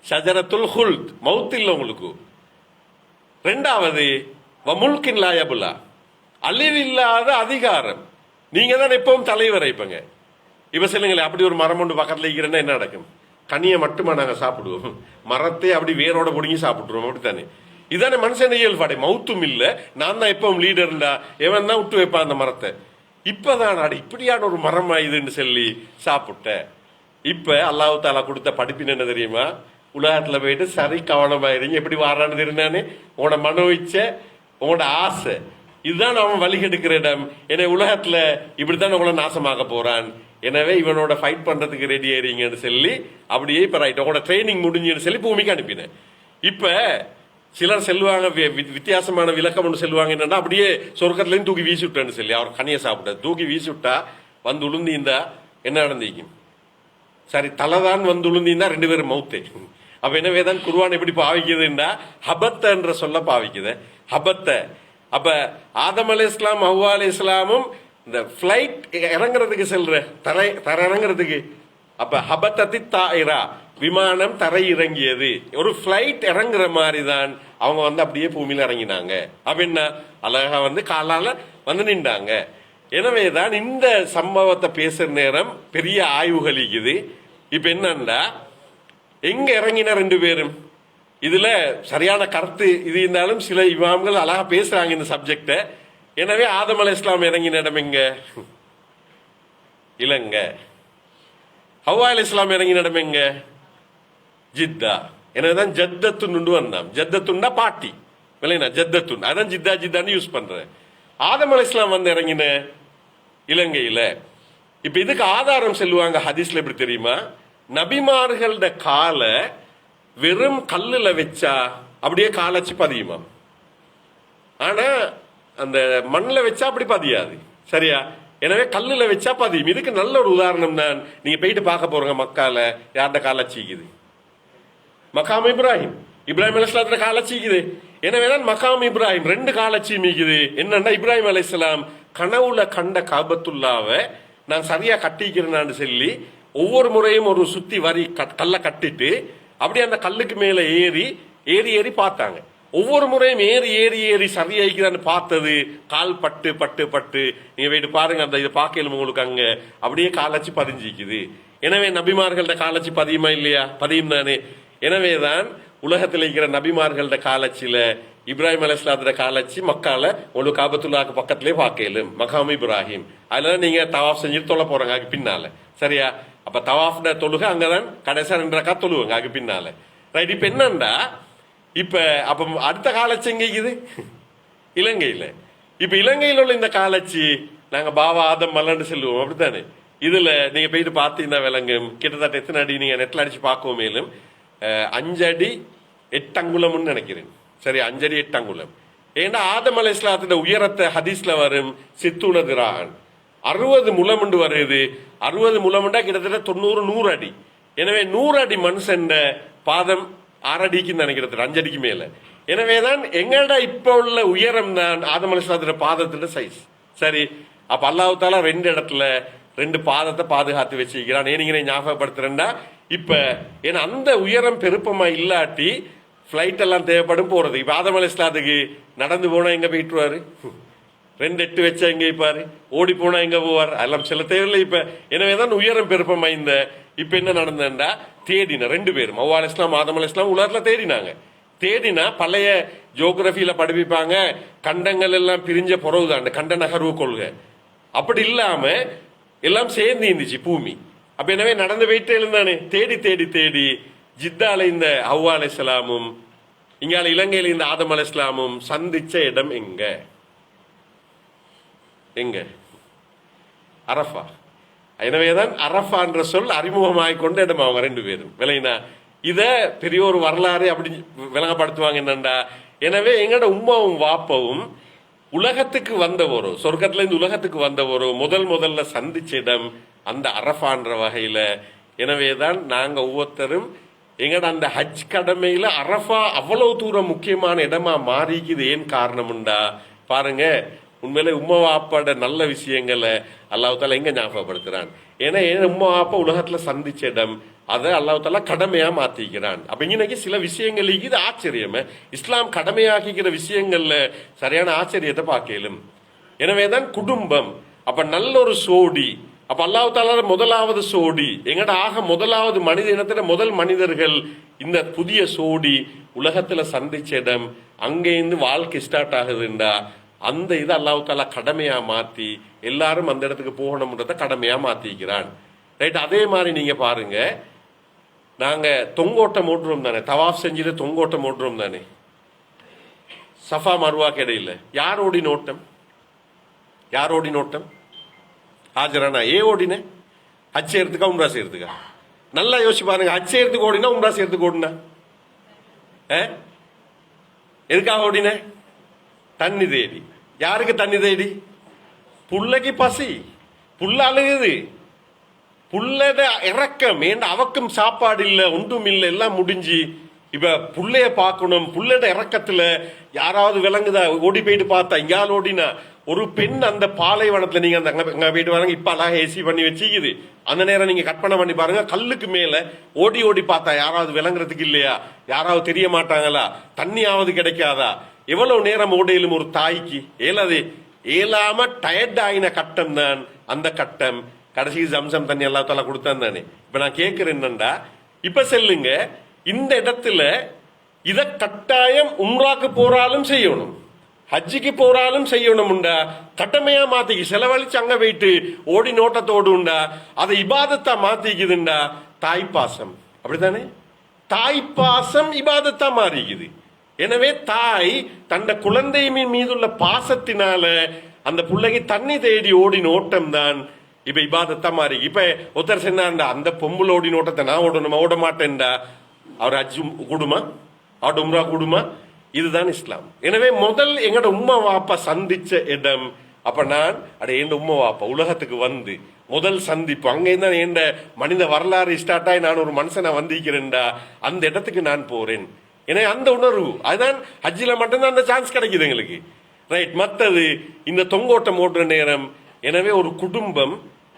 ஷஜரத்துல் ஹுல்த், மவுத் இல்லை உங்களுக்கு. ரெண்டாவது வமுல்கின் லா யபுலா, அழிவில்லாத அதிகாரம். நீங்க தான் எப்பவும் தலைவர் வைப்பங்க. இப்ப சொல்லுங்களேன், அப்படி ஒரு மரம் ஒன்று பக்கத்துல இருக்கிறேன்னா என்ன நடக்கும்? கனியை மட்டுமா நாங்க சாப்பிடுவோம்? மரத்தை அப்படி வேரோட பிடுங்கி சாப்பிட்டுருவோம். அப்படித்தானே? இதானே மனுஷன் இயல்பாடை. மவுத்தும் இல்ல, நான் தான் எப்பவும் லீடர்ண்டா, எவன் தான் விட்டு வைப்பான் அந்த மரத்தை. இப்பதான் அடி இப்படியான ஒரு மரம் ஆயுதுன்னு சொல்லி சாப்பிட்ட. இப்ப அல்லாஹ் தஆலா கொடுத்த படிப்பின் என்ன தெரியுமா? உலகத்துல போயிட்டு சரி கவனமாயிருங்க. எப்படி வாரான்னு தெரியானே, உங்களோட மனோ இச்சை, உங்களோட ஆசை, இதுதான் அவன் வழி எடுக்கிற இடம். ஏன்னா உலகத்துல இப்படித்தான் உங்களை நாசமாக போறான். எனவே இவனோட ஃபைட் பண்றதுக்கு ரெடி ஆயிருங்கன்னு சொல்லி அப்படியே இப்ப ரைட் உங்களோட ட்ரைனிங் முடிஞ்சுன்னு சொல்லி பூமிக்கு அனுப்பினேன். இப்ப சிலர் செல்வாங்க வித்தியாசமான விளக்கம் ஒன்று செல்வாங்க, என்னன்னா அப்படியே சொர்க்கத்துலேயும் தூக்கி வீசி விட்டேன்னு சொல்லி. அவர் கனியை சாப்பிட்ட தூக்கி வீசி விட்டா வந்து உளுந்திருந்தா என்ன நடந்திக்கும்? சரி தலைதான் வந்து உளுந்திருந்தா ரெண்டு பேரும் மவுத்தே. அப்ப எனவே தான் குர்ஆன் எப்படி பாவிக்குதுன்னா ஹபத்த என்ற சொல்ல பாவிக்குது. ஹபத்த. அப்ப ஆதம் அலைஹிஸ்ஸலாம் ஹவ்வா அலைஹிஸ்ஸலாமும் இந்த பிளைட் இறங்குறதுக்கு செல்ற தரை இறங்குறதுக்கு, அப்ப ஹபத்தத்தி தாயிரா, விமானம் தரை இறங்கியது. ஒரு பிளைட் இறங்குற மாதிரி தான் அவங்க வந்து அப்படியே பூமியில இறங்கினாங்க. அப்ப என்ன அழகா வந்து காலால வந்து நின்றாங்க. எனவேதான் இந்த சம்பவத்தை பேசுற நேரம் பெரிய ஆய்வுகள் இருக்குது. இப்ப என்னன்னா எங்க இறங்கின ரெண்டு பேரும், இதுல சரியான கருத்து இது இருந்தாலும் சில இமாம்கள் அழகா பேசுறாங்க இந்த சப்ஜெக்ட. எனவே ஆதம் அலைஹிஸ்ஸலாம் இறங்கின இடம் எங்க? இலங்கை. ஹவ்வா அலைஹிஸ்ஸலாம் இறங்கின இடம் எங்க? ஜித்தா. எனவேதான் ஜத்தத்துன்னு வந்தான். ஜத்தத்துன்னா பாட்டி இல்லைன்னா ஜத்தத்துன், அதான் ஜித்தா ஜித்தான்னு யூஸ் பண்றேன். ஆதம் அலைஹிஸ்ஸலாம் வந்து இறங்கின இலங்கையில. இப்ப இதுக்கு ஆதாரம் சொல்லுவாங்க ஹதீஸ்ல. எப்படி தெரியுமா? நபிமார்களோட கால வெறும் கல்லுல வச்சா அப்படியே காலச்சு பதியுமா, ஆனா அந்த மண்ணில் வச்சா அப்படி பதியாது. சரியா? எனவே கல்லுல வச்சா பதியும். இதுக்கு நல்ல ஒரு உதாரணம் தான். நீங்க போயிட்டு பார்க்க போறீங்க மக்கால யார்கிட்ட காலச்சிக்குது, மகாம் இப்ராஹிம், இப்ராஹிம் அலைஹிஸ்ஸலாத்துல காலச்சிக்குது. எனவேதான் மகாம் இப்ராஹிம் 2 காலச்சி மீக்குது. என்னன்னா இப்ராஹிம் அலைஹிஸ்ஸலாம் கனவுல கண்ட காபத்துல்லாவை நான் சரியா கட்டிக்கிறேன்னு சொல்லி ஒவ்வொரு முறையும் ஒரு சுத்தி வரி கல்லை கட்டிட்டு அப்படியே அந்த கல்லுக்கு மேல ஏறி ஏறி ஏறி பார்த்தாங்க. ஒவ்வொரு முறையும் ஏறி ஏறி ஏறி சரியாயிக்கிறான்னு பார்த்தது கால் பட்டு பட்டு பட்டு. நீங்க போயிட்டு பாருங்க, அந்த இதை பார்க்கலும் உங்களுக்கு அங்க அப்படியே காலச்சு பதிஞ்சிக்குது. எனவே நபிமார்கள்ட காலச்சு பதியுமா இல்லையா? பதியும் தானே. எனவேதான் உலகத்தில் இருக்கிற நபிமார்கள்ட காலச்சில இப்ராஹிம் அலைஹிஸ்ஸலாத்தோட காலச்சி மக்கால உங்களுக்கு காபத்துல்லாக்கு பக்கத்திலே பார்க்கலும் மகாம் இப்ராஹிம். அதுல நீங்க தவாஃப் செஞ்சுட்டு தொலை போறாங்க அதுக்கு பின்னால. சரியா? அப்ப தவாஃப்ட தொழுக அங்கதான் கடைசியா 2 ரக்காத் தொழுவாங்க அதுக்கு பின்னால. ரைட். இப்ப என்னண்டா, இப்ப அப்ப அடுத்த காலச்சி எங்கேக்குது? இலங்கையில. இப்ப இலங்கையில் உள்ள இந்த காலச்சி நாங்க பாவா ஆதம் மல்லன்னு சொல்லுவோம், அப்படித்தானே? இதுல நீங்க போயிட்டு பார்த்தீங்கன்னா விளங்கும். கிட்டத்தட்ட எத்தனை அடி நீங்க நெட்ல அடிச்சு பார்க்கவும் மேலும் 5 அடி 8 அங்குலம்னு நினைக்கிறேன். சரி, 5 அடி 8 அங்குலம். ஏன்னா ஆதம் அலைஹிஸ்ஸலாத்தோட உயரத்தை ஹதீஸ்ல வரும் சித்தூன திரான் 60 முலம் வருது. 60 முலம்ண்டா கிட்டத்தட்ட 90-100 அடி. எனவே 100 அடி மனுஷன் பாதம் 6 அடிக்கு நினைக்கிறது, 5 அடிக்கு மேல. எனவேதான் எங்கட இப்ப உள்ள உயரம் தான் ஆதம் அலைஹிஸ்ஸலாத்தோட பாதத்தோட சைஸ். சரி, அப்ப அல்லாஹ் தஆலா 2 இடத்துல 2 பாதத்தை பாதுகாத்து வச்சிருக்கிறான். ஏன் ஞாபகப்படுத்துறேன்னா, இப்ப ஏன்னா அந்த உயரம் பெருப்பமா இல்லாட்டி பிளைட் எல்லாம் தேவைப்படும் போறது. இப்ப ஆதம் அலைஹிஸ்ஸலாத்துக்கு நடந்து போனா எங்க போயிட்டுருவாரு? 2 எட்டு வச்சா எங்க இருப்பாரு? ஓடி போனா எங்க போவார்? அதெல்லாம் சில தேவையில்லை இப்ப. எனவேதான் உயரம் பெருப்பமா இந்த. இப்ப என்ன நடந்தா, தேடின 2 பேரும் ஹவ்வா அலைஹிஸ்ஸலாம் ஆதம் அலைஹிஸ்ஸலாம் உலகத்துல தேடினாங்க. தேடினா பழைய ஜியோகிரபியில படிப்பாங்க, கண்டங்கள் எல்லாம் பிரிஞ்ச பொறவுதான் அந்த கண்ட நகர்வு கொள்கை. அப்படி இல்லாம எல்லாம் சேர்ந்து இருந்துச்சு பூமி. அப்ப எனவே நடந்து போயிட்டே இருந்தானே, தேடி தேடி தேடி ஜித்தால இந்த ஹவ்வா அலைஹிஸ்ஸலாமும் இங்கால இலங்கையில இந்த ஆதம் அலைஹிஸ்ஸலாமும் சந்திச்ச இடம் எங்க? எங்க? அரஃபா. எனவேதான் அரஃபான்ற சொல் அறிமுகமாகிக் கொண்ட இடம் அவங்க 2 பேரும். விளையினா இத பெரிய ஒரு வரலாறு அப்படி விளங்கப்படுத்துவாங்க. என்னண்டா, எனவே எங்கட உம்மாவும் வாப்பவும் உலகத்துக்கு வந்தவரோ, சொர்க்கத்துல இருந்து உலகத்துக்கு வந்தவரோ முதல்ல சந்திச்ச இடம் அந்த அரஃபான்ற வகையில. எனவேதான் நாங்க ஒவ்வொருத்தரும் எங்கட அந்த ஹஜ் கடமையில அரஃபா அவ்வளவு தூரம் முக்கியமான இடமா மாறிக்குது. ஏன் காரணம்டா பாருங்க, உண்மையிலே உம்மா வாப்பாட நல்ல விஷயங்களை அல்லாஹ் தாலா எங்க ஞாபகப்படுத்துறான். ஏன்னா உம்மா வாப்பா உலகத்துல சந்திச்ச இடம், அதை அல்லாஹ் தாலா கடமையா மாத்திக்கிறான். அப்ப இன்னைக்கு சில விஷயங்கள் இது ஆச்சரியம். இஸ்லாம் கடமையாக்கிக்கிற விஷயங்கள்ல சரியான ஆச்சரியத்தை பார்க்கலும். எனவேதான் குடும்பம் அப்ப நல்ல ஒரு சோடி. அப்ப அல்லாஹ் தாலா முதலாவது சோடி, எங்கட முதலாவது மனித இனத்துல முதல் மனிதர்கள் இந்த புதிய சோடி உலகத்துல சந்திச்ச இடம். அங்கேருந்து வாழ்க்கை ஸ்டார்ட் ஆகுதுண்டா, அந்த இது அல்லாஹ் தாலா கடமையா மாத்தி எல்லாரும் அந்த இடத்துக்கு போகணும்ன்றத கடமையா மாத்திக்கிறான். ரைட். அதே மாதிரி நீங்க பாருங்க, நாங்க தொங்கோட்டம் ஓட்டுறோம் தானே, தவாஃப் செஞ்சுட்டு தொங்கோட்டம் ஓட்டுறோம் தானே சஃபா மர்வா கிடையில. யாரோடி நோட்டம்? யாரோடி நோட்டம்? ஆஜரானா ஏ ஓடின ஹஜ் செய்யறதுக்கா உம்ரா செய்யறதுக்கா? நல்லா யோசிச்சு பாருங்க. ஹஜ் செய்யறதுக்கு ஓடினா உம்ரா செய்யறதுக்கு ஓடினா எதுக்காக ஓடின? தண்ணி தேடி. யாருக்கு தண்ணி தேடி? புள்ளைக்கு பசி, புள்ள அழுகுது, புள்ளட இறக்கம். ஏன்னா அவக்கும் சாப்பாடு இல்ல, ஒன்றும் இல்லை, எல்லாம் முடிஞ்சு. இப்ப புள்ளைய பார்க்கணும். புள்ளட இறக்கத்துல யாராவது விளங்குதா? ஓடி போயிட்டு பார்த்தா இங்கால ஓடினா ஒரு பெண் அந்த பாலைவனத்துல நீங்க அந்த அங்க போயிட்டு வராங்க. இப்ப அழகா ஏசி பண்ணி வச்சுக்குது. அந்த நேரம் நீங்க கற்பனை பண்ணி பாருங்க, கல்லுக்கு மேல ஓடி ஓடி பார்த்தா யாராவது விளங்குறதுக்கு இல்லையா? யாராவது தெரிய மாட்டாங்களா? தண்ணியாவது கிடைக்காதா? எவ்வளவு நேரம் ஓடையிலும் ஒரு தாய்க்கு ஏலாது. ஏலாம டயர்ட் ஆயின கட்டம் தான் அந்த கட்டம். கடைசி ஜம்சம் தண்ணி அல்லா தாலா கொடுத்தான் தானே. இப்ப நான் கேட்கிறேன் என்னண்டா, இப்ப செல்லுங்க இந்த இடத்துல இத கட்டாயம் உம்ராக்கு போறாலும் செய்யணும், ஹஜ்ஜிக்கு போறாலும் செய்யணும்டா. கடமையா மாத்திக்கு செலவழிச்சு அங்க போயிட்டு ஓடி நோட்டத்தோடு உண்டா அதை இபாதத்தா மாத்திக்குதுண்டா. தாய்ப்பாசம் அப்படித்தானே? தாய்ப்பாசம் இபாதத்தா மாறிக்குது. எனவே தாய் தந்த குழந்தை மீதுள்ள பாசத்தினால அந்த பிள்ளைக்கு தண்ணி தேடி ஓடி நோட்டம் தான் இப்ப இபாதத்தா மாறி. இப்ப ஒருத்தர் சொன்னாண்டா, அந்த பொம்புல ஓடி நோட்டத்தை நான் ஓடணுமா? ஓட மாட்டேன்டா. அவர் ஹஜ் கூடுமா, அவர் உம்ரா கூடுமா? இதுதான் இஸ்லாம். எனவே முதல் எங்கட உம்மா வாப்பா சந்திச்ச இடம். அப்ப நான் என் உம்மா வாப்பா உலகத்துக்கு வந்து முதல் சந்திப்பு அங்கேதான் என் மனித வரலாறு ஸ்டார்ட் ஆகி நான் ஒரு மனுஷனை வந்திக்கிறேன்டா, அந்த இடத்துக்கு நான் போறேன். எனவே அந்த உணர்வு அதுதான் ஹஜ்ஜில மட்டும்தான் அந்த சான்ஸ் கிடைக்குது எங்களுக்கு. ரைட். மற்றது இந்த தொங்கோட்டம் ஓடுற நேரம். எனவே ஒரு குடும்பம்,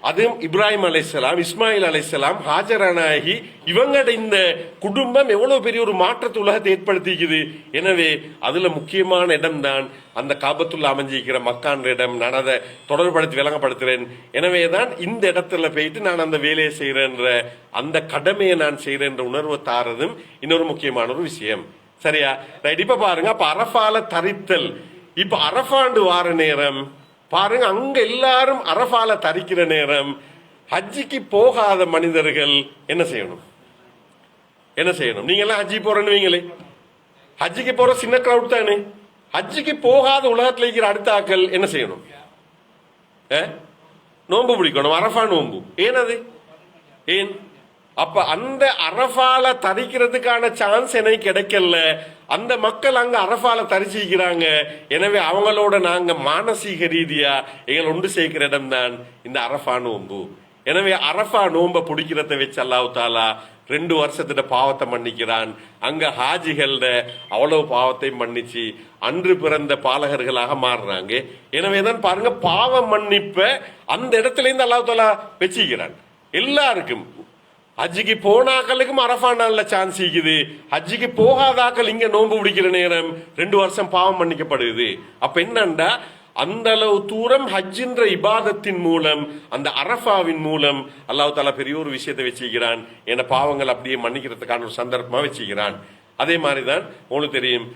அதுவும் இப்ராஹிம் அலைஹிஸ்ஸலாம், இஸ்மாயில் அலைஹிஸ்ஸலாம், ஹாஜரா நாயகி, இவங்கட இந்த குடும்பம் எவ்வளவு பெரிய ஒரு மாற்றத்தை உலகத்தை ஏற்படுத்திக்குது. எனவே அதுல முக்கியமான இடம் தான் அந்த காபத்துள்ள அமைஞ்சிக்கிற மக்கான் இடம். நான் அதை தொடர்படுத்தி விளங்கப்படுத்துறேன். எனவே தான் இந்த இடத்துல போயிட்டு நான் அந்த வேலையை செய்யறேன்ற அந்த கடமையை நான் செய்யறேன்ற உணர்வை தாரதும் இன்னொரு முக்கியமான ஒரு விஷயம். சரியா? ரைட். இப்ப பாருங்க, அப்ப அரஃபால தரித்தல். இப்ப அரஃபாண்டு வார நேரம் பாருங்க, அங்க எல்லாரும் அரஃபால தரிக்கிற நேரம் ஹஜ்ஜிக்கு போகாத மனிதர்கள் என்ன செய்யணும்? என்ன செய்யணும்? நீங்க எல்லாம் ஹஜ்ஜி போறேன்னு வைங்களே, ஹஜ்ஜிக்கு போற சின்ன கிரௌட் தானே. ஹஜ்ஜிக்கு போகாத உலகத்துல இருக்கிற அடுத்த ஆக்கள் என்ன செய்யணும்? நோன்பு பிடிக்கணும், அரஃபா நோன்பு. ஏன் அது? ஏன்? அப்ப அந்த அரஃபால தரிக்கிறதுக்கான சான்ஸ் எனக்கு கிடைக்கல. அந்த மக்கள் அங்க அரஃபால தரிச்சிக்கிறாங்க. எனவே அவங்களோட நாங்க மானசீக ரீதியா எங்களை ஒன்று சேர்க்கிற இடம் தான் இந்த அரஃபா நோன்பு. எனவே அரஃபா நோன்பை பிடிக்கிறத வச்சு அல்லாஹ் தாலா 2 வருஷத்துல பாவத்தை மன்னிக்கிறான். அங்க ஹாஜிகள அவ்வளவு பாவத்தை மன்னிச்சு அன்று பிறந்த பாலகர்களாக மாறுறாங்க. எனவேதான் பாருங்க, பாவ மன்னிப்ப அந்த இடத்துல இருந்து அல்லாஹ் தாலா வச்சுக்கிறான் எல்லாருக்கும். ஹஜ்ஜிக்கு போனாக்களுக்கும் அரஃபா நாள்ல சான்ஸ் இருக்குது. ஹஜ்ஜிக்கு போகாதாக்கள் இங்க நோன்பு பிடிக்கிற நேரம் 2 வருஷம் பாவம் மன்னிக்கப்படுது. அப்ப என்னண்டா, அந்த அளவு தூரம் ஹஜ்ஜின்ற இபாதத்தின் மூலம், அந்த அரஃபாவின் மூலம் அல்லாஹ் தாலா பெரிய ஒரு விஷயத்தை வச்சுக்கிறான். என பாவங்கள் அப்படியே மன்னிக்கிறதுக்கான ஒரு சந்தர்ப்பமா வச்சுக்கிறான். அதே மாதிரிதான் உங்களுக்கு தெரியும்,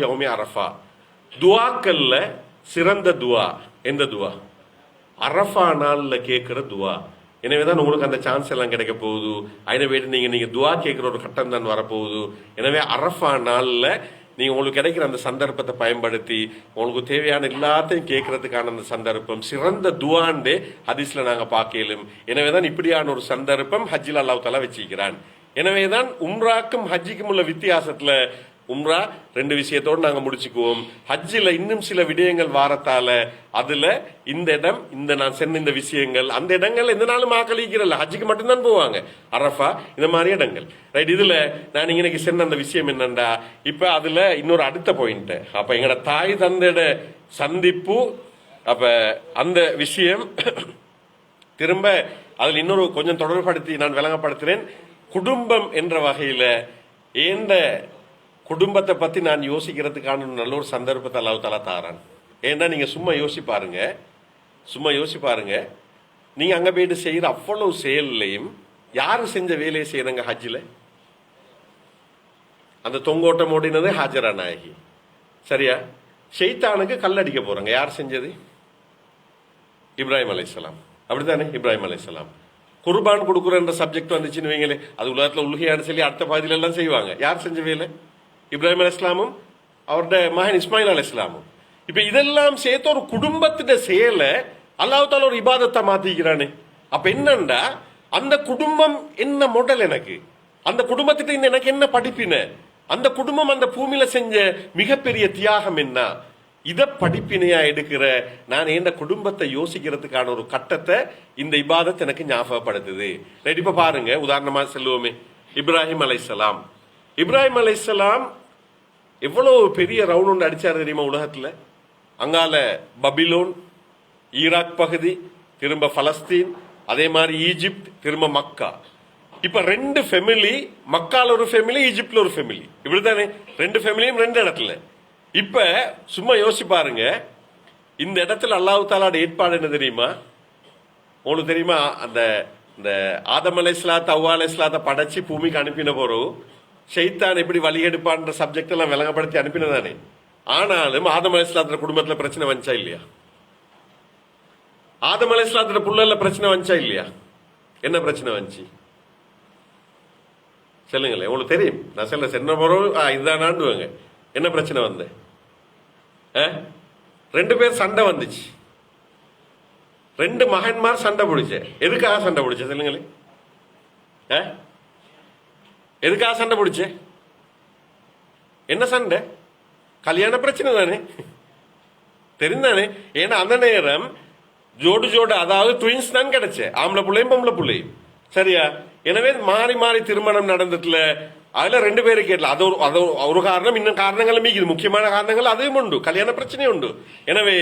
யௌமி அரஃபா. துஆக்கள்ல சிறந்த துஆ எந்த துஆ? அரஃபா நாள்ல கேட்கிற துவா. எனவேதான் உங்களுக்கு அந்த சான்ஸ் எல்லாம் கிடைக்க போகுது. எனவே நீங்க துவா கேட்கிற ஒரு கட்டம் தான் வரப்போகுது. எனவே அரஃபா நாள்ல நீங்க உங்களுக்கு கிடைக்கிற அந்த சந்தர்ப்பத்தை பயன்படுத்தி உங்களுக்கு தேவையான எல்லாத்தையும் கேட்கறதுக்கான அந்த சந்தர்ப்பம் சிறந்த துவாண்டே ஹதீஸ்ல நாங்க பார்க்கலும். எனவேதான் இப்படியான ஒரு சந்தர்ப்பம் ஹஜ்ஜில் அல்லாஹ் தஆலா வச்சிருக்கிறான். எனவேதான் உம்ராக்கும் ஹஜ்ஜிக்கும் உள்ள வித்தியாசத்துல உம்ரா 2 விஷயத்தோடு நாங்க முடிச்சுக்குவோம். ஹஜ்ஜில இன்னும் சில விடயங்கள் வாரத்தால அதுல இந்த இடம், இந்த நான் சொன்ன இந்த விஷயங்கள், அந்த இடங்கள் எந்த நாளும் ஆக்களிக்கிறல்ல, ஹஜ்ஜிக்கு மட்டும்தான் போவாங்க. அரஃபா இந்த மாதிரி இடங்கள். ரைட். இதுல நான் இன்னைக்கு சொன்ன அந்த விஷயம் என்னண்டா, இப்ப அதுல இன்னொரு அடுத்த பாயிண்ட், அப்ப எங்கட தாய் தந்தையோட சந்திப்பு. அப்ப அந்த விஷயம் திரும்ப அதுல இன்னொரு கொஞ்சம் தொடர்படுத்தி நான் விளங்கப்படுத்துறேன். குடும்பம் என்ற வகையில ஏந்த குடும்பத்தை பத்தி நான் யோசிக்கிறதுக்கான நல்ல ஒரு சந்தர்ப்பத்தை அல்லாஹ் தஆலா தாரான். ஏன்னா நீங்க சும்மா யோசி பாருங்க, நீங்க அங்க போயிட்டு செய்யற அவ்வளவு செயல்லையும் யாரு செஞ்ச வேலையை செய்யறாங்க ஹஜ்ஜில? அந்த தொங்கோட்டம் ஓடினது ஹாஜரா நாயகி. சரியா? ஷைத்தானுக்கு கல்லடிக்க போறாங்க. யார் செஞ்சது? இப்ராஹிம் அலைஹிஸ்ஸலாம். அப்படித்தானே? இப்ராஹிம் அலைஹிஸ்ஸலாம். குர்பான் கொடுக்குற சப்ஜெக்ட் வந்துச்சுன்னு வைங்களே, அது உலகத்துல உலகையான்னு சொல்லி அடுத்த பகுதியில எல்லாம் செய்வாங்க. யார் செஞ்ச வேலை? இப்ராஹிம் அலைஹிஸ்ஸலாமும் அவருடைய மகன் இஸ்மாயில் அலைஹிஸ்ஸலாமும். இப்ப இதெல்லாம் சேர்த்து ஒரு குடும்பத்திட செயலை அல்லாஹ் தஆலா ஒரு இபாதத்தை மாத்திக்கிறானே. அப்ப என்னண்டா, அந்த குடும்பம் என்ன மாடல், எனக்கு அந்த குடும்பத்திட்ட எனக்கு என்ன படிப்பின, அந்த குடும்பம் அந்த பூமியில செஞ்ச மிகப்பெரிய தியாகம் என்ன, இத படிப்பினையா எடுக்கிற நான் இந்த குடும்பத்தை யோசிக்கிறதுக்கான ஒரு கட்டத்தை இந்த இபாதத் எனக்கு ஞாபகப்படுத்துது. ரைட். இப்ப பாருங்க, உதாரணமா சொல்லுவோமே, இப்ராஹிம் அலைஹிஸ்ஸலாம். இப்ராஹிம் அலைஹிஸ்ஸலாம் எவ்வளவு பெரிய ரவுண்ட் ஒன்று அடிச்சாரு தெரியுமா உலகத்துல? அங்கால பபிலோன், ஈராக் பகுதி, திரும்ப பலஸ்தீன், அதே மாதிரி ஈஜிப்ட், திரும்ப மக்கா. இப்ப 2 ஃபேமிலி, மக்கால ஒரு ஃபேமிலி, ஈஜிப்ட்ல ஒரு ஃபேமிலி. இப்படித்தானே 2 ஃபேமிலியும் 2 இடத்துல. இப்ப சும்மா யோசி பாருங்க, இந்த இடத்துல அல்லாஹ் தஆலா ஏற்பாடு என்ன தெரியுமா? உங்களுக்கு தெரியுமா, அந்த இந்த ஆதம் அலைஹிஸ்ஸலாத்தை ஹவ்வா அலைஹிஸ்ஸலாத்தை படைச்சு பூமிக்கு அனுப்பின போறோம், ஷைத்தான் எப்படி வழிகெடுப்பான்ற சப்ஜெக்ட் எல்லாம் விளங்கப்படுத்தி அனுப்பினதானே. ஆனாலும் ஆதம் அலைஹிஸ்ஸலாத்தோட குடும்பத்துல பிரச்சனை வந்துச்சா இல்லையா? ஆதம் அலைஹிஸ்ஸலாத்தோட புள்ளல பிரச்சனை வந்துச்சா இல்லையா? என்ன பிரச்சனை வந்துச்சு சொல்லுங்களேன். உங்களுக்கு தெரியும், நான் சொல்ல சென்ன போறோம் இதுதான் ஆண்டுவாங்க. என்ன பிரச்சனை வந்து 2 பேர் சண்டை வந்துச்சு. 2 மகன்மார் சண்டை பிடிச்ச. எதுக்காக சண்டை பிடிச்ச சொல்லுங்களேன்? எதுக்காக சண்டை பிடிச்ச? என்ன சண்டை? கல்யாண பிரச்சனை தானே, தெரிந்தானே. ஏன்னா அந்த நேரம் ஜோடு ஜோடு, அதாவது ட்வின்ஸ் தான் கிடைச்ச, ஆம்பளை பிள்ளையும் பொம்பளை பிள்ளையும், சரியா? எனவே மாறி மாறி திருமணம் நடந்ததுல அதுல 2 பேரு கேட்கல. அது ஒரு காரணம். இன்னும் காரணங்களும் மீக்குது, முக்கியமான காரணங்கள் அதுவும் உண்டு, கல்யாண பிரச்சனையும் உண்டு. எனவே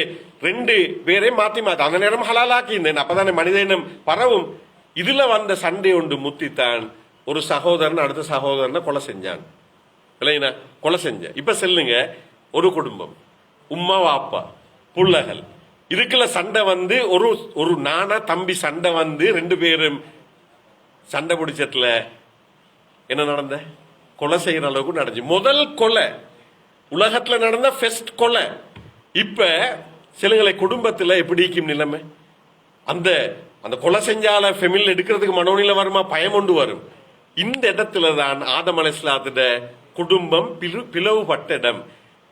2 பேரையும் மாத்தி மாத்தி அந்த நேரம் ஹலாலாக்கி இருந்தேன். அப்பதானே மனித இனம் பரவும். இதுல வந்த சண்டை உண்டு முத்தித்தான் ஒரு சகோதரன் அடுத்த சகோதரனை கொலை செஞ்சான், இல்லைன்னா கொலை செஞ்ச. இப்ப செல்லுங்க, ஒரு குடும்பம், உம்மா வாப்பா புள்ளகள், இதுக்குள்ள சண்டை வந்து ஒரு நானா தம்பி சண்டை வந்து 2 பேரும் சண்டை பிடிச்சதுல என்ன நடந்த? கொலை செய்யற அளவுக்கு நடந்துச்சு. முதல் கொலை உலகத்துல நடந்த ஃபர்ஸ்ட் கொலை. இப்ப சிலங்களை குடும்பத்துல எப்படிக்கும் நிலைமை, அந்த அந்த கொலை செஞ்சால ஃபெமிலி எடுக்கிறதுக்கு மனோநிலை வருமா, பயம் கொண்டு வரும். இந்த இடத்துல தான் ஆதம் அலைஹிஸ்ஸலாத்துட குடும்பம் பிளவுபட்ட இடம்.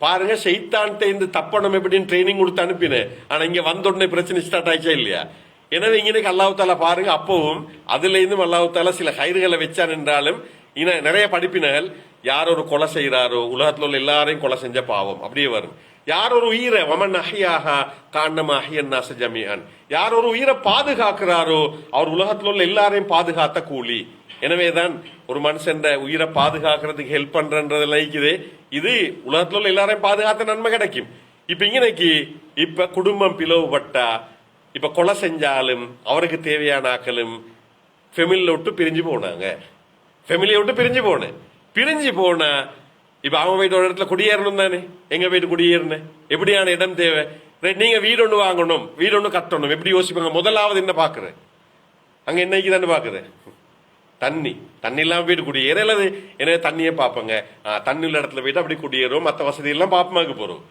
பாருங்க, ஷைத்தான்ட்ட இந்த தப்பணம் எப்படின்னு ட்ரைனிங் கொடுத்து அனுப்பினேன். ஆனா இங்க வந்த உடனே பிரச்சனை ஸ்டார்ட் ஆயிடுச்சா இல்லையா? எனவே இங்கே அல்லாஹ் தாலா பாருங்க, அப்பவும் அதுல இருந்தும் அல்லாஹ் தாலா சில கயிறுகளை வச்சான் என்றாலும் நிறைய படிப்பினர்கள், யார் ஒரு கொலை செய்யறாரோ உலகத்துல உள்ள எல்லாரையும் கொலை செஞ்ச பாவம் அப்படியே வரும். யார் ஒரு உயிரை வமன் அஹியாஹா கான்னமா அஹியன் நாஸ ஜமீஅன், யார் ஒரு உயிரை பாதுகாக்கிறாரோ அவர் உலகத்துல உள்ள எல்லாரையும் பாதுகாத்த கூலி. எனவேதான் ஒரு மனுஷன் உயிரை பாதுகாக்கிறதுக்கு ஹெல்ப் பண்றதுல இது உலகத்துல உள்ள எல்லாரையும் பாதுகாத்த நன்மை கிடைக்கும். இப்ப இன்னைக்கு இப்ப குடும்பம் பிளவுபட்டா, இப்ப கொலை செஞ்சாலும் அவருக்கு தேவையான ஆக்களும் ஃபெமிலியை விட்டு பிரிஞ்சு போனாங்க. ஃபெமிலியை விட்டு பிரிஞ்சு போனா இப்ப அவன் போயிட்டு ஒரு இடத்துல குடியேறணும் தானே. எங்க போயிட்டு குடியேறின, எப்படியான இடம் தேவை? நீங்க வீடு ஒண்ணு வாங்கணும், வீடு ஒண்ணு கட்டணும், எப்படி யோசிப்பாங்க? முதலாவது என்ன பாக்குறேன், அங்க என்னைக்கு தானே பாக்குறேன், தண்ணி இல்லாம போயிட்டு குடியேறது. எனவே தண்ணியே பார்ப்பங்க, தண்ணி உள்ள இடத்துல போயிட்டு அப்படி குடியேறும், மற்ற வசதி எல்லாம் பாப்பமாக்கு போறோம்.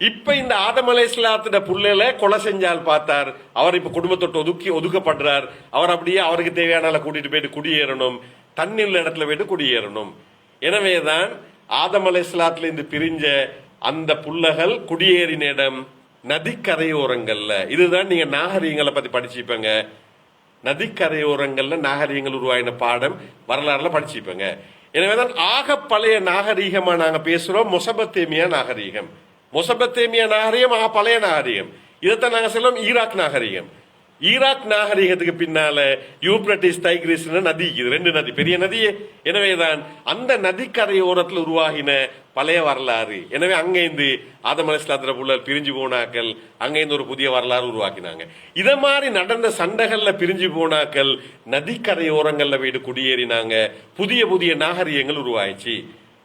இப்ப இந்த ஆதம் அலைஹிஸ்ஸலாத்துட புள்ளையில கொலை செஞ்சால் பார்த்தார், அவர் இப்ப குடும்பத்தொட்டு ஒதுக்கப்படுறார். அவர் அப்படியே அவருக்கு தேவையான கூட்டிட்டு போயிட்டு குடியேறணும், தண்ணி உள்ள இடத்துல போயிட்டு குடியேறணும். எனவேதான் ஆதம் அலைஹிஸ்ஸலாத்துல இருந்து பிரிஞ்ச அந்த புள்ளகள் குடியேறின இடம் நதிக்கரையோரங்கள்ல. இதுதான் நீங்க நாகரீகங்களை பத்தி படிச்சுப்பங்க. நதிக்கரையோரங்கள்ல நாகரீகங்கள் உருவாயின பாடம் வரலாறுல படிச்சுப்பங்க. எனவேதான் ஆக பழைய நாகரீகமா நாங்க பேசுறோம் மொசபத்தேமியா நாகரீகம். மொசபத்தேமியா நாகரீகம் ஆக பழைய நாகரீகம். இதைத்தான் நாங்க சொல்லுவோம் ஈராக் நாகரீகம். ஈராக் நாகரீகத்துக்கு பின்னால யூப்ரட்டிஸ் தைக்ரிஸ் நதி, இது 2 நதி, பெரிய நதியே. எனவேதான் அந்த நதிக்கரையோரத்தில் உருவாகின பழைய வரலாறு. எனவே அங்கேந்து ஆதம் அலைஹிஸ்ஸலாத்துட புள்ளல் பிரிஞ்சு போனாக்கள், அங்கேருந்து ஒரு புதிய வரலாறு உருவாக்கினாங்க. இத மாதிரி நடந்த சண்டைகள்ல பிரிஞ்சு போனாக்கள் நதிக்கரையோரங்கள்ல போயிட்டு குடியேறினாங்க, புதிய புதிய நாகரீகங்கள் உருவாயிச்சு.